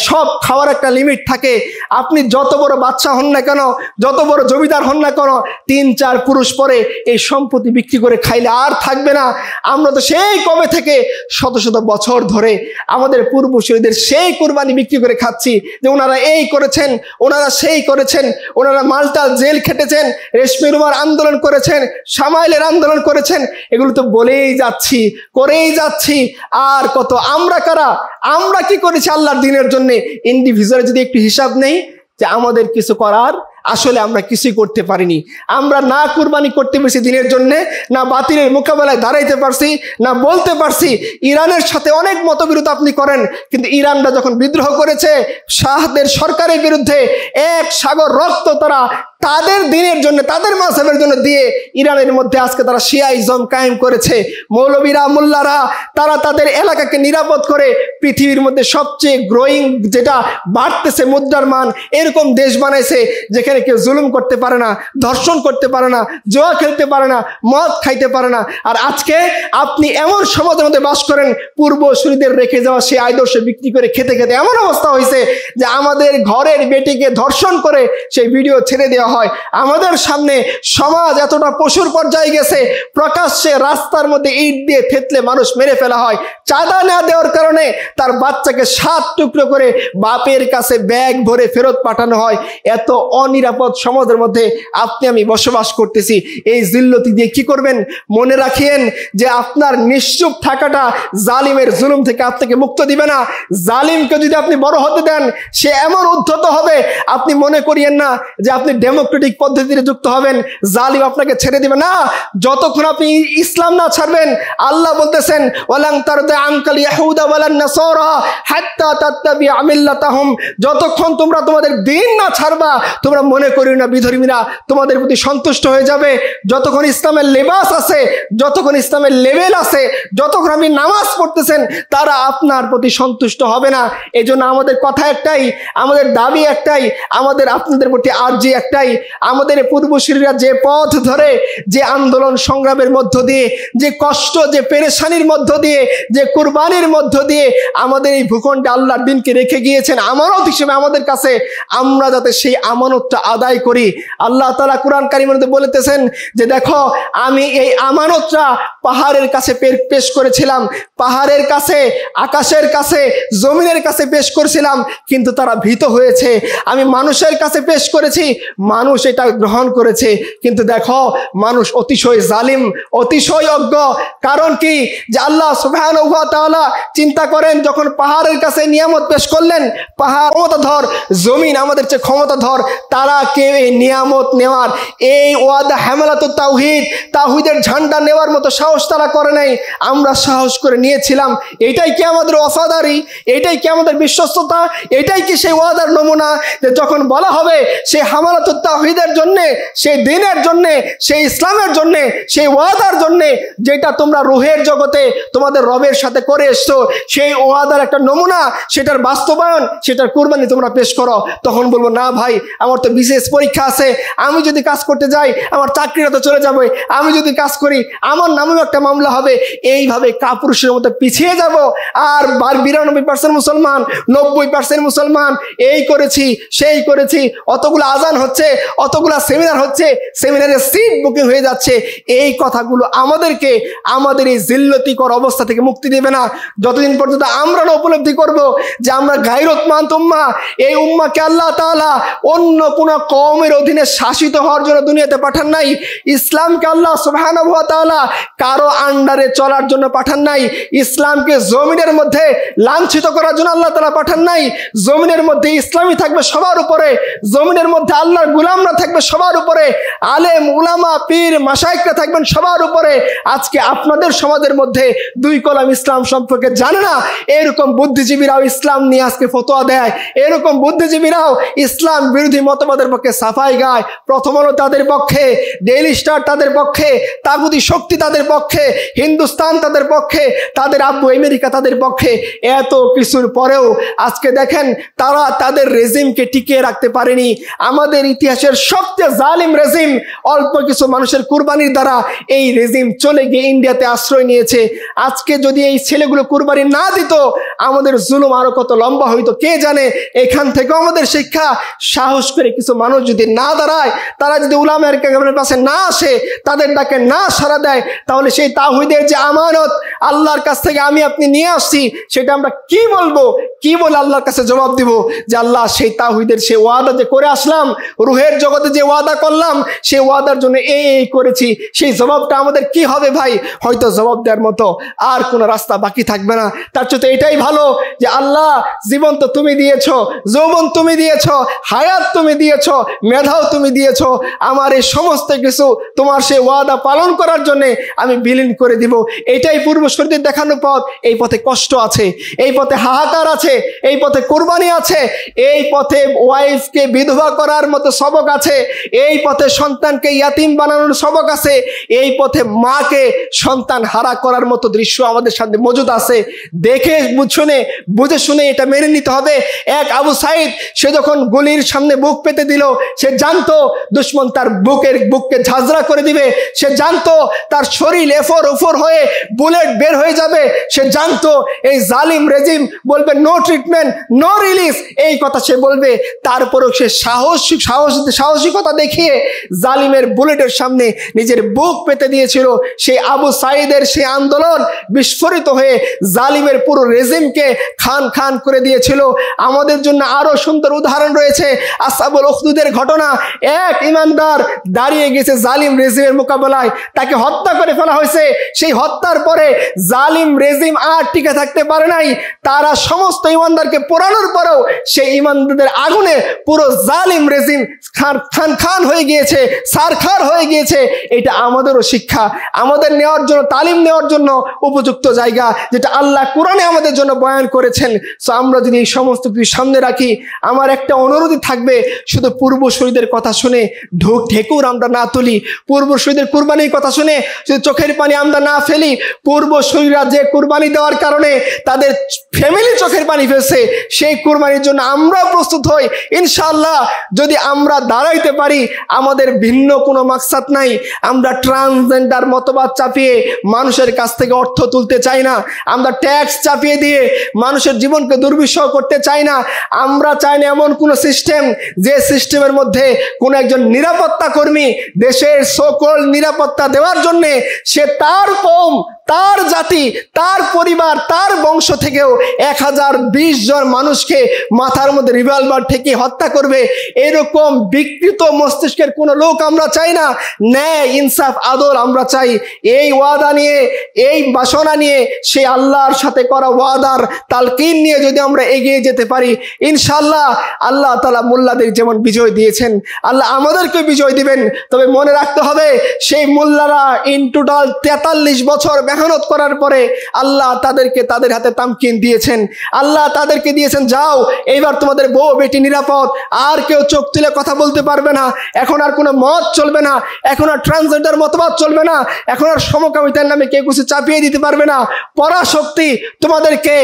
সব খাওয়ার একটা লিমিট থাকে। আপনি যত বড় বাদশা হন না কেন, যত বড় জমিদার হন না কেন, 3-4 পুরুষ পরে এই সম্পত্তি বিক্রি করে খাইলে আর থাকবে না। আমরা তো সেই কবে থেকে শত শত বছর ধরে আমাদের পূর্বসূরীদের সেই কুরবানি বিক্রি করে খাচ্ছি, যে ওনারা এই করেছেন, ওনারা সেই করেছেন, ওনারা মাল্টাল জেল খেটেছেন, রেশমি রুমার আন্দোলন করেছেন, সামাইলের আন্দোলন করেছেন, এগুলো তো বলেই যাচ্ছি, করেই যাচ্ছি। আর কত? আমরা কারা? আমরা কি করেছি আল্লাহর দ্বীনের জন্য? ইন্ডিভিজুয়াল যদি একটু হিসাব নেই যে আমাদের কিছু করার আসলে আমরা কিছুই করতে পারিনি। আমরা না কুরবানি করতে পেরেছি দিনের জন্য, না বাতিলের মোকাবেলায় দাঁড়াইতে পারছি, না বলতে পারছি। ইরানের সাথে অনেক মতবিরোধ আপনি করেন, কিন্তু ইরানরা যখন বিদ্রোহ করেছে শাহদের সরকারের বিরুদ্ধে, 1 সাগর রক্ত তারা তাদের দিনের জন্য, তাদের মাযহাবের জন্য দিয়ে ইরানের মধ্যে আজকে তারা শিয়াইজম কায়েম করেছে। মৌলবীরা, মোল্লারা তারা তাদের এলাকাকে নিরাপদ করে পৃথিবীর মধ্যে সবচেয়ে গ্রোয়িং, যেটা বাড়তেছে মুদ্রার মান, এরকম দেশ বানাইছে যেখানে কেউ জুলুম করতে পারে না, ধর্ষণ করতে পারে না, জুয়া খেলতে পারে না, মদ খাইতে পারে না। আর আজকে আপনি এমন সমাজের মধ্যে বাস করেন, পূর্বসূরীদের রেখে যাওয়া সেই আদর্শ বিক্রি করে খেতে খেতে এমন অবস্থা হয়েছে যে আমাদের ঘরের বেটিকে ধর্ষণ করে সেই ভিডিও ছেড়ে দেওয়া হয়। আমাদের সামনে সমাজ এতটা পশুর পর্যায়ে গেছে, প্রকাশ্যে রাস্তার মধ্যে ইট দিয়ে থেতলে মানুষ মেরে ফেলা হয়। চাঁদা না দেওয়ার কারণে তার বাচ্চাকে 7 টুকরো করে বাপের কাছে ব্যাগ ভরে ফেরত পাঠানো হয়। এত অনিরাপদ সমাজের মধ্যে আপনি আমি বসবাস করতেছি। এই জিল্লতি দিয়ে কি করবেন? মনে রাখিয়েন যে আপনার নিশ্চুপ থাকাটা জালিমের জুলুম থেকে আপনাকে মুক্ত দিবে না। জালিমকে যদি আপনি বড় হতে দেন, সে এমন উদ্ধত হবে, আপনি মনে করিয়েন না যে আপনি ডেমোক্রেটিক পদ্ধতিতে যুক্ত হবেন, জালিম আপনাকে ছেড়ে দিবে না। যতক্ষণ আপনি ইসলাম না ছাড়বেন, আল্লাহ বলতেছেন ওয়ালান তারদা আনকাল ইয়াহুদা ওয়ালান নাসারা হাত্তা তাত্তাবিআ মিল্লাতাহুম, যতক্ষণ তোমরা তোমাদের দ্বীন না ছাড়বা, তোমরা মনে করিও না বিধর্মীরা তোমাদের প্রতি সন্তুষ্ট হয়ে যাবে। যতক্ষণ ইসলামের লেবাস আছে, যতক্ষণ ইসলামের লেভেল আছে, যতক্ষণ আপনি নামাজ পড়তেছেন, তারা আপনার প্রতি সন্তুষ্ট হবে না। এই জন্য আমাদের কথা একটাই, আমাদের দাবি একটাই, আমাদের আপনাদের প্রতি আরজি একটাই। আমাদের পূর্বসূরীরা যে পথ ধরে, যে আন্দোলন সংগ্রামের মধ্য দিয়ে, যে কষ্ট, যে পেরেশানির মধ্য দিয়ে, যে কুরবানির মধ্য দিয়ে আমাদের এই ভূখণ্ডে আল্লাহর দ্বীনকে রেখে গিয়েছেন আমানত হিসেবে আমাদের কাছে, আমরা যাতে সেই আমানতটা আদায় করি। আল্লাহ তাআলা কুরআন কারীমের মধ্যে বলতেছেন যে দেখো, আমি এই আমানতটা পাহাড়ের কাছে পেশ করেছিলাম, পাহাড়ের কাছে, আকাশের কাছে, জমিনের কাছে পেশ করেছিলাম, কিন্তু তারা ভীত হয়েছে। আমি মানুষের কাছে পেশ করেছি, মানুষ এটা গ্রহণ করেছে, কিন্তু দেখো মানুষ অতিশয় জালিম, অতিশয় অজ্ঞ। কারণ কি? যে আল্লাহ সুবহানাহু ওয়া তাআলা চিন্তা করেন, যখন পাহাড়ের কাছে নিয়ামত পেশ করলেন, পাহাড় ক্ষমতাধর, জমিন আমাদের চেয়ে ক্ষমতাধর, তারা কেউ এই নিয়ামত নেওয়ার, এই ওয়াদা হামালাতুত তাওহীদ, তাওহীদের ঝান্ডা নেওয়ার মতো সাহস তারা করে নাই। আমরা সাহস করে নিয়েছিলাম। এটাই কি আমাদের ওয়াফাদারি? এটাই কি আমাদের বিশ্বস্ততা? এটাই কি সেই ওয়াদার নমুনা যে যখন বলা হবে সেই হামালাতুত তাওহীদের জন্য, সেই দ্বীনের জন্য, সেই ইসলামের জন্য, সেই ওয়াদার জন্য যেটা তোমরা রূহের জগতে তোমাদের রবের সাথে করে এসছো, সেই ওয়াদার একটা নমুনা, সেটার বাস্তবায়ন, সেটার কুরবানি তোমরা পেশ করো। তখন বলবো না ভাই, আমার তো বিশেষ পরীক্ষা আছে, আমি যদি কাজ করতে যাই আমার চাকরিটা তো চলে যাবে, আমি যদি কাজ করি আমার নামেও একটা মামলা হবে। এইভাবে কাপুরুষের মতো পিছিয়ে যাব। আর 92% মুসলমান, 90% মুসলমান এই করেছি সেই করেছি, অতগুলো আজান হচ্ছে, অতগুলো সেমিনার হচ্ছে, সেমিনারের সিট বুকিং হয়ে যাচ্ছে। এই কথাগুলো আমাদেরকে আমাদের এই জিল্লতিকর অবস্থা থেকে মুক্তি দেবে না যতদিন পর্যন্ত আমরা না উপলব্ধি করব যে আমরা গায়রতমন্দ উম্মাহ। এই উম্মাহকে আল্লাহ তাআলা অন্য কোন কওমের অধীনে শাসিত হওয়ার জন্য দুনিয়াতে পাঠান নাই। ইসলামকে আল্লাহ সুবহানাহু ওয়া তাআলা কারো আন্ডারে চলার জন্য পাঠান নাই। ইসলামকে জমিনের মধ্যে লাঞ্ছিত করার জন্য আল্লাহ তাআলা পাঠান নাই। জমিনের মধ্যে ইসলামই থাকবে সবার উপরে, জমিনের মধ্যে আল্লাহর গোলামরা থাকবে সবার উপরে, আলেম উলামা পীর মাশায়েখরা থাকবেন সবার উপরে। আজকে আপনাদের সমাজের মধ্যে দুই কলম ইসলাম সম্পর্কে জানে না, এরকম বুদ্ধিজীবীরাও ইসলাম নিয়ে আজকে ফতোয়া দেয়, এরকম বুদ্ধিজীবীরাও ইসলাম বিরোধী মতবাদের পক্ষে সাফাই গায়। প্রথম আলো তাদের পক্ষে, ডেইলি স্টার তাদের পক্ষে, তাগুতি শক্তি তাদের পক্ষে, হিন্দুস্তান তাদের পক্ষে, তাদের আব্বু আমেরিকা তাদের পক্ষে। এত কিছুর পরেও আজকে দেখেন তারা তাদের রেজিমকে টিকিয়ে রাখতে পারেনি। আমাদের ইতিহাসের সবচেয়ে জালিম রেজিম, অল্প কিছু মানুষের কুরবানির দ্বারা এই রেজিম চলে গিয়ে ইন্ডিয়াতে আশ্রয় নিয়েছে। আজকে যদি এই ছেলেগুলো কুরবানি না দিত আমাদের জুলুম আরো কত লম্বা হইতো কে জানে। এখান থেকে আমাদের শিক্ষা, সাহস করে কিছু মানুষ যদি না দাঁড়ায়, তারা যদি উলামায়ে কেরামের পাশে না আসে, তাদের ডাকে না সাড়া দেয়, তাহলে সেই তাওহীদের যে আমানত আল্লাহর কাছ থেকে আমি আপনি নিয়ে আসছি, সেটা আমরা কি বলবো, কি বলে আল্লাহর কাছে জবাব দিব যে আল্লাহ সেই তাওহীদের সেই ওয়াদা যে করে আসলাম, রূহের জগতে যে ওয়াদা করলাম, সেই ওয়াদার জন্য এই করেছি, সেই জবাবটা আমাদের কি হবে ভাই? হয়তো জবাব দেওয়ার মতো আর কোনো রাস্তা বাকি থাকবে না। তার চেয়ে এটাই ভালো যে আল্লাহ জীবন তো তুমি দিয়েছো, যৌবন তুমি দিয়েছো, হায়াত তুমি দিয়েছো, মেধাও তুমি দিয়েছো, আমার এই সমস্ত কিছু তোমার সেই ওয়াদা পালন করার জন্য আমি বিলীন করে দিব। এটাই পূর্বসূরীদের দেখানো পথ। এই পথে কষ্ট আছে, এই পথে হাহাকার আছে, এই পথে কুরবানি আছে, এই পথে ওয়াইফকে বিধবা করার মতো সবক আছে, এই পথে সন্তানকে ইয়াতিম বানানোর সবক আছে, এই পথে মাকে সন্তান হারা করার মতো দৃশ্য আমাদের সামনে মজুদ আছে। দেখে বুঝে শুনে এটা মেনে নিতে হবে। এক আবু সাইদ, সে যখন গুলির সামনে বুক পেতে দিল, সে জানতো দুশ্মন তার বুককে ঝাঁঝরা করে দিবে, সে জানতো তার শরীর এফর ওফর হয়ে বুলেট বের হয়ে যাবে, সে জানতো এই জালিম রেজিম বলবে নো ট্রিটমেন্ট নো রিলিজ, এই কথা সে বলবে। তারপরেও সে সাহসিকতা দেখিয়ে জালিমের বুলেটের সামনে নিজের বুক পেতে দিয়েছিল। সেই আবু সাইদের সেই আন্দোলন বিস্ফোরিত হয়ে জালিমের পুরো রেজিমকে খান খান করে দিয়েছিল। আমাদের জন্য আরো সুন্দর উদাহরণ রয়েছে আসহাবুল উখদুদের ঘটনা। এক ইমানদার দাঁড়িয়ে গেছে জালিম রেজিমের মোকাবেলায়, তাকে হত্যা করে ফেলা হয়েছে। সেই হত্যার পরে জালিম রেজিম আর টিকে থাকতে পারে নাই, তারা সমস্ত ইমানদারকে পোড়ানোর পরেও সেই ইমানদারদের আগুনে পুরো জালিম রেজিম খান খান হয়ে গিয়েছে, সারখার হয়ে গিয়েছে। এটা আমাদেরও শিক্ষা, আমাদের নেওয়ার জন্য, তালিম নেওয়ার জন্য উপযুক্ত জায়গা, যেটা আল্লাহ কোরআনে আমাদের জন্য বয়ান করেছেন। সো আমরা যদি এই সমস্ত কিছু সামনে রাখি, আমার একটা অনুরোধই থাকবে, শুধু পূর্বসূরীদের কথা শুনে ঢেকুর আমরা না তুলি, পূর্বসূরীদের কুরবানির কথা শুনে শুধু চোখের পানি আমরা না ফেলি। পূর্বসূরীরা যে কুরবানি দেওয়ার কারণে তাদের ফ্যামিলি চোখের পানি ফেলছে, সেই কুরবানির জন্য আমরা প্রস্তুত হই ইনশাআল্লাহ। যদি আমরা দাঁড়াইতে পারি, আমাদের ভিন্ন কোনো মাকসাদ নাই। আমরা ট্রান্সজেন্ডার মতবাদ চাপিয়ে মানুষের কাছ থেকে অর্থ তুলতে চাই না, আমরা ট্যাক্স চাপিয়ে দিয়ে মানুষের জীবনকে দুর্বিষহ করতে চাই না। আমরা চাই না এমন কোনো সিস্টেম, যে সিস্টেমের মধ্যে কোনো একজন নিরাপত্তা কর্মী দেশের সকল নিরাপত্তা দেওয়ার জন্যে সে তার কওম, তার জাতি, তার পরিবার, তার বংশ থেকেও 1020 জন মানুষকে মাথার মধ্যে রিভলভার ঠেকিয়ে হত্যা করবে। এরকম বিকৃত মস্তিষ্কের কোনো লোক আমরা চাই না। ন্যায় ইনসাফ আদল আমরা চাই। এই ওয়াদা নিয়ে, এই বাসনা নিয়ে, সেই আল্লাহর সাথে করা ওয়াদার তালকিন নিয়ে যদি আমরা এগিয়ে যেতে পারি, ইনশাআল্লাহ আল্লাহ তাআলা মোল্লাদের যেমন বিজয় দিয়েছেন, আল্লাহ আমাদেরকে বিজয় দিবেন। তবে মনে রাখতে হবে, সেই মোল্লারা ইন টোটাল 43 বছর মেহনত করার পরে আল্লাহ তাদেরকে তাদের হাতে তামকিন দিয়েছেন। আল্লাহ তাদেরকে দিয়েছেন, যাও এইবার তোমাদের বউ বেটি নিরাপদ, আর কেউ চোখ তুলে কথা বলতে পারবে না, এখন আর কোনো মত চলবে না, এখন আর ট্রান্সজেন্ডার মতবাদ চলবে না, এখন আর সমকামিতার নামে কেউ কিছু চাপিয়ে দিতে পারবে না। পরাশক্তি তোমাদেরকে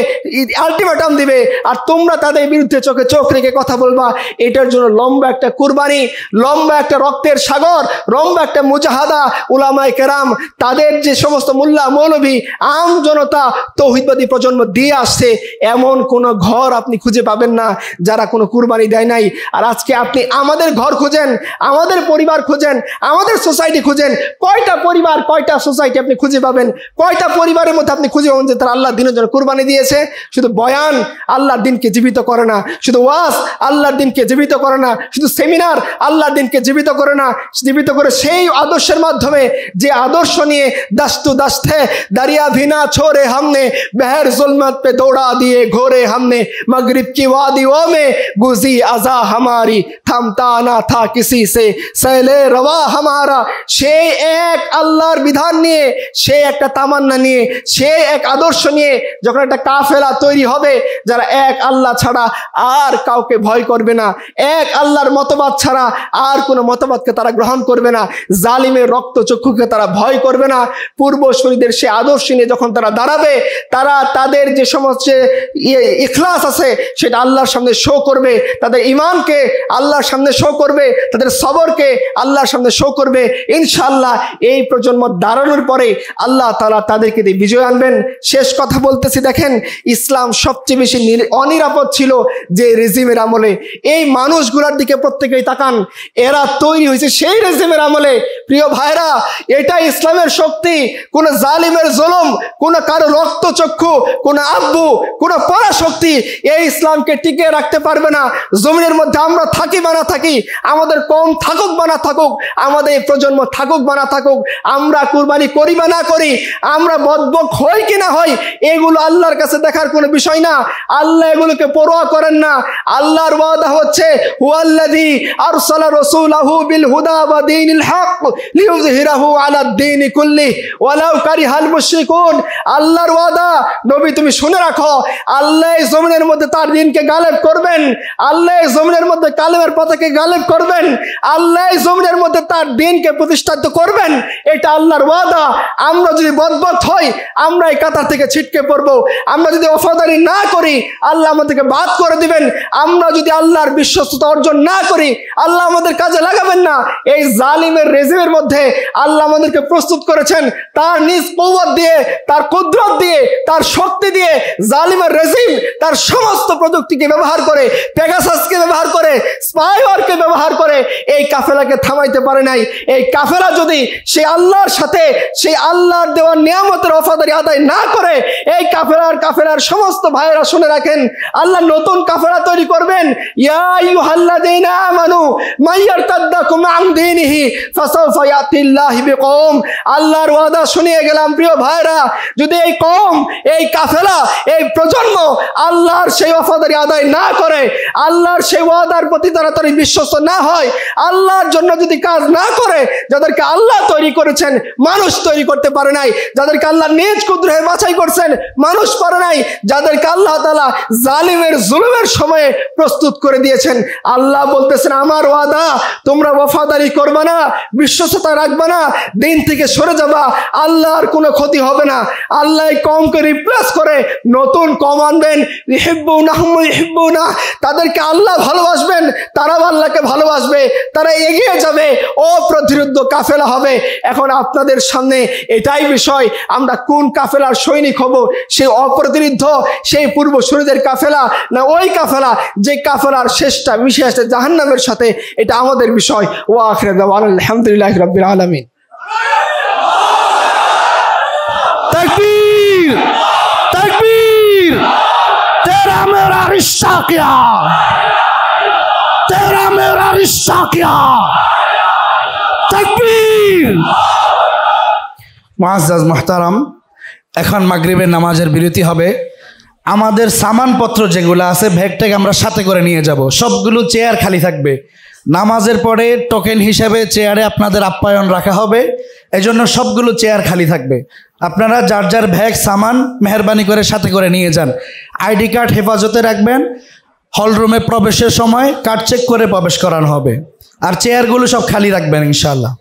আলটিমেটাম দিবে আর তোমরা তাদের বিরুদ্ধে চোখে চোখ রেখে কথা বলবা। এটার জন্য লম্বা একটা কুরবানি, লম্বা একটা রক্তের সাগর, লম্বা একটা মুজাহাদা উলামায়ে কেরাম, তাদের যে সমস্ত মোল্লা মৌলভী আম জনতা তৌহিদবাদী প্রজন্ম দিয়ে আসছে, এমন কোন ঘর আপনি খুঁজে পাবেন না যারা কোনো কুরবানি দেয় নাই। আর আজকে আপনি আমাদের ঘর খুঁজেন, আমাদের পরিবার খুঁজেন, আমাদের সোসাইটি খুঁজেন, কয়টা পরিবার কয়টা সোসাইটি আপনি খুঁজে পাবেন? কয়টা পরিবারের মধ্যে আপনি খুঁজে পাবেন যে তারা আল্লাহর দিনের জন্য কুরবানি দিয়েছে? শুধু বয়ান আল্লাহর দিনকে জীবিত করে না, শুধু ওয়াজ আল্লাহর দিনকে জীবিত করে না, শুধু সেমিনার আল্লাহর দিনকে জীবিত করে না, জীবিত করে সেই আদর্শের মাধ্যমে যে आदर्श निये दस्तु दस्त है दरिया भी ना छोड़े हमने, बहर जुल्मत पे दौड़ा दिए घोरे हमने, मगरिब की वादियों में गुजी अज़ा हमारी, थमता ना था किसी से सैले रवा हमारा। से एक আল্লাহর বিধান নিয়ে, সে একটা তামান্না নিয়ে, সে এক আদর্শ নিয়ে যখন একটা কাফেলা তৈরি হবে, যারা এক আল্লাহ ছাড়া আর কাউকে ভয় করবে না, এক আল্লাহর মতবাদ ছাড়া আর কোনো মতবাদকে তারা গ্রহণ করবে না, জালিমের রক্ত চক্ষুকে তারা ভয় করবে না। পূর্বসূরীদের সে আদর্শ নিয়ে যখন তারা দাঁড়াবে, তারা তাদের যে সমস্ত ইখলাস আছে সেটা আল্লাহর সামনে শো করবে, তাদের ঈমানকে আল্লাহর সামনে শো করবে, তাদের সবরকে আল্লাহর সামনে শো করবে। ইনশাআল্লাহ এই প্রজন্ম দাঁড়ানোর পরে আল্লাহ তাআলা তাদেরকে দিয়ে বিজয় আনবেন। শেষ কথা বলতেছি, দেখেন ইসলাম সবচেয়ে বেশি অনিরাপদ ছিল যে রেজিমের আমলে। এই মানুষগুলোর দিকে প্রত্যেকেই তাকান, এরা তৈরি হয়েছে সেই রেজিমের আমলে। প্রিয় ভাইরা, এটা ইসলামের শক্তি। কোন জালিমের জুলুম, কোন কারো রক্তচক্ষু, কোন আব্বু, কোন পরাশক্তি এই ইসলামকে টিকিয়ে রাখতে পারবে না। জমিনের মধ্যে আমরা থাকি বা না থাকি, আমাদের কম থাকুক বা না থাকুক, আমাদের প্রজন্ম থাকুক বা না থাকুক, আমরা কুরবানি করি বা না করি, আমরা বদবক হই কি না হই, এগুলো আল্লাহর কাছে দেখার কোনো বিষয় না। আল্লাহ এগুলোকে পরোয়া করেন না। আল্লাহর ওয়াদা হচ্ছে, হুয়াল্লাযী আরসালা রাসূলাহু বিল হুদা ওয়া দীনিল হক লিইয়ুযহিরাহু আলাদ দীনি কুল্লিহি ওয়ালাউ কারিহাল মুশরিকুন। আল্লাহর ওয়াদা, নবী তুমি শুনে রাখো, আল্লাহ এই জমিনের মধ্যে তার দ্বীনকে গালেব করবেন, আল্লাহ এই জমিনের মধ্যে কালেমার পতাকাকে গালেব করবেন, আল্লাহ এই জমিনের মধ্যে তার দ্বীনকে প্রতিষ্ঠিত করবেন। এটা আল্লাহর ওয়াদা। আমরা যদি বদবত হই, আমরা এই কাতার থেকে ছিটকে পড়বো। আমরা যদি ওফাদারি না করি, আল্লাহ আমাদেরকে বাদ করে দিবেন। আমরা যদি আল্লাহর বিশ্বস্ততা অর্জন না করি, আল্লাহ আমাদের কাজে লাগাবেন না। এই জালিমের রেজিমের মধ্যে আল্লাহ আমাদেরকে প্রস্তুত করেছেন তার নিজ কুওয়াত দিয়ে, তার কুদরত দিয়ে, তার শক্তি দিয়ে। জালিমের রেজিম তার সমস্ত প্রযুক্তিকে ব্যবহার করে, পেগাসাসকে ব্যবহার করে, স্পাইওয়ারকে ব্যবহার করে এই কাফেলাকে থামাইতে পারে নাই। এই কাফেলা যদি সে আল্লাহর সাথে, সেই আল্লাহর দেওয়া নিয়ামতের ওফাদারি আদায় না করে, এই কাফেলার সমস্ত ভাইয়েরা শুনে রাখেন, আল্লাহ নতুন কাফেলা তৈরি করবেন। ইয়া আইয়ুহাল্লাযীনা আমানু মাইয়ারতাদ্দাকুম আন দীনিহি ফাসাউফা ইয়াতিল্লাহু বিকওম। আল্লাহর ওয়াদা শুনিয়ে গেলাম প্রিয় ভাইরা, যদি এই কওম, এই কাফেলা, এই প্রজন্ম আল্লাহর সেই ওফাদারি আদায় না করে, আল্লাহর সেই ওয়াদার প্রতি তাড়াতাড়ি বিশ্বস্ত না হয়, আল্লাহর জন্য যদি কাজ না করে, যাদেরকে আল্লাহ তৈরি করেছেন মানুষ তৈরি করতে পারে নাই, যাদেরকে আল্লাহ নিজ কুদরতে বাছাই করছেন মানুষ পারে নাই, যাদেরকে আল্লাহ তাআলা জালিমের জুলুমের সময়ে প্রস্তুত করে দিয়েছেন, আল্লাহ বলতেছেন আমার ওয়াদা, তোমরা ওয়াফাদারি করবে না, বিশ্বস্ততা রাখবে না, দিন থেকে সরে যাবা, আল্লাহর কোনো ক্ষতি হবে না। আল্লাহ কওমকে রিপ্লেস করে নতুন কওম আনবেন। ইহিব্বুনাহুম ইহিব্বুনা, তাদেরকে আল্লাহ ভালোবাসবেন, তারাও আল্লাহকে ভালোবাসবে, তারা এগিয়ে যাবে, অপ্রতিরোধ্য কাফেলা হবে। এখন আপনাদের সামনে এটাই বিষয়, আমরা কোন কাফেলার সৈনিক হব? সেই অপ্রতিরোধ্য, সেই পূর্বসূরীদের কাফেলা, না ওই কাফেলা যে কাফেলার শেষটা মিশে আসে জাহান্নামের সাথে? এটা আমাদের বিষয়। ওয়া আখিরু দাওয়ানা আলহামদুলিল্লাহি রাব্বিল আলামিন। তাকবীর তাকবীর, তেরা মেরা রিশতা কিয়া, তেরা মেরা রিশতা কিয়া, তাকবীর। মুআজ্জাজ মুহতারাম, এখন মাগরিবের নামাজের বিরতি হবে। আমাদের সামানপত্র যেগুলো আছে ব্যাগটাগ আমরা সাথে করে নিয়ে যাব, সবগুলো চেয়ার খালি থাকবে। নামাজের পরে টোকেন হিসেবে চেয়ারে আপনাদের আপ্যায়ন রাখা হবে এজন্য সবগুলো চেয়ার খালি থাকবে। আপনারা যার যার ব্যাগ সামান মেহরবানি করে সাথে করে নিয়ে যান। আইডি কার্ড হেফাজতে রাখবেন। হলরুমে প্রবেশের সময় কার্ড চেক করে প্রবেশ করানো হবে। আর চেয়ারগুলো সব খালি রাখবেন ইনশাআল্লাহ।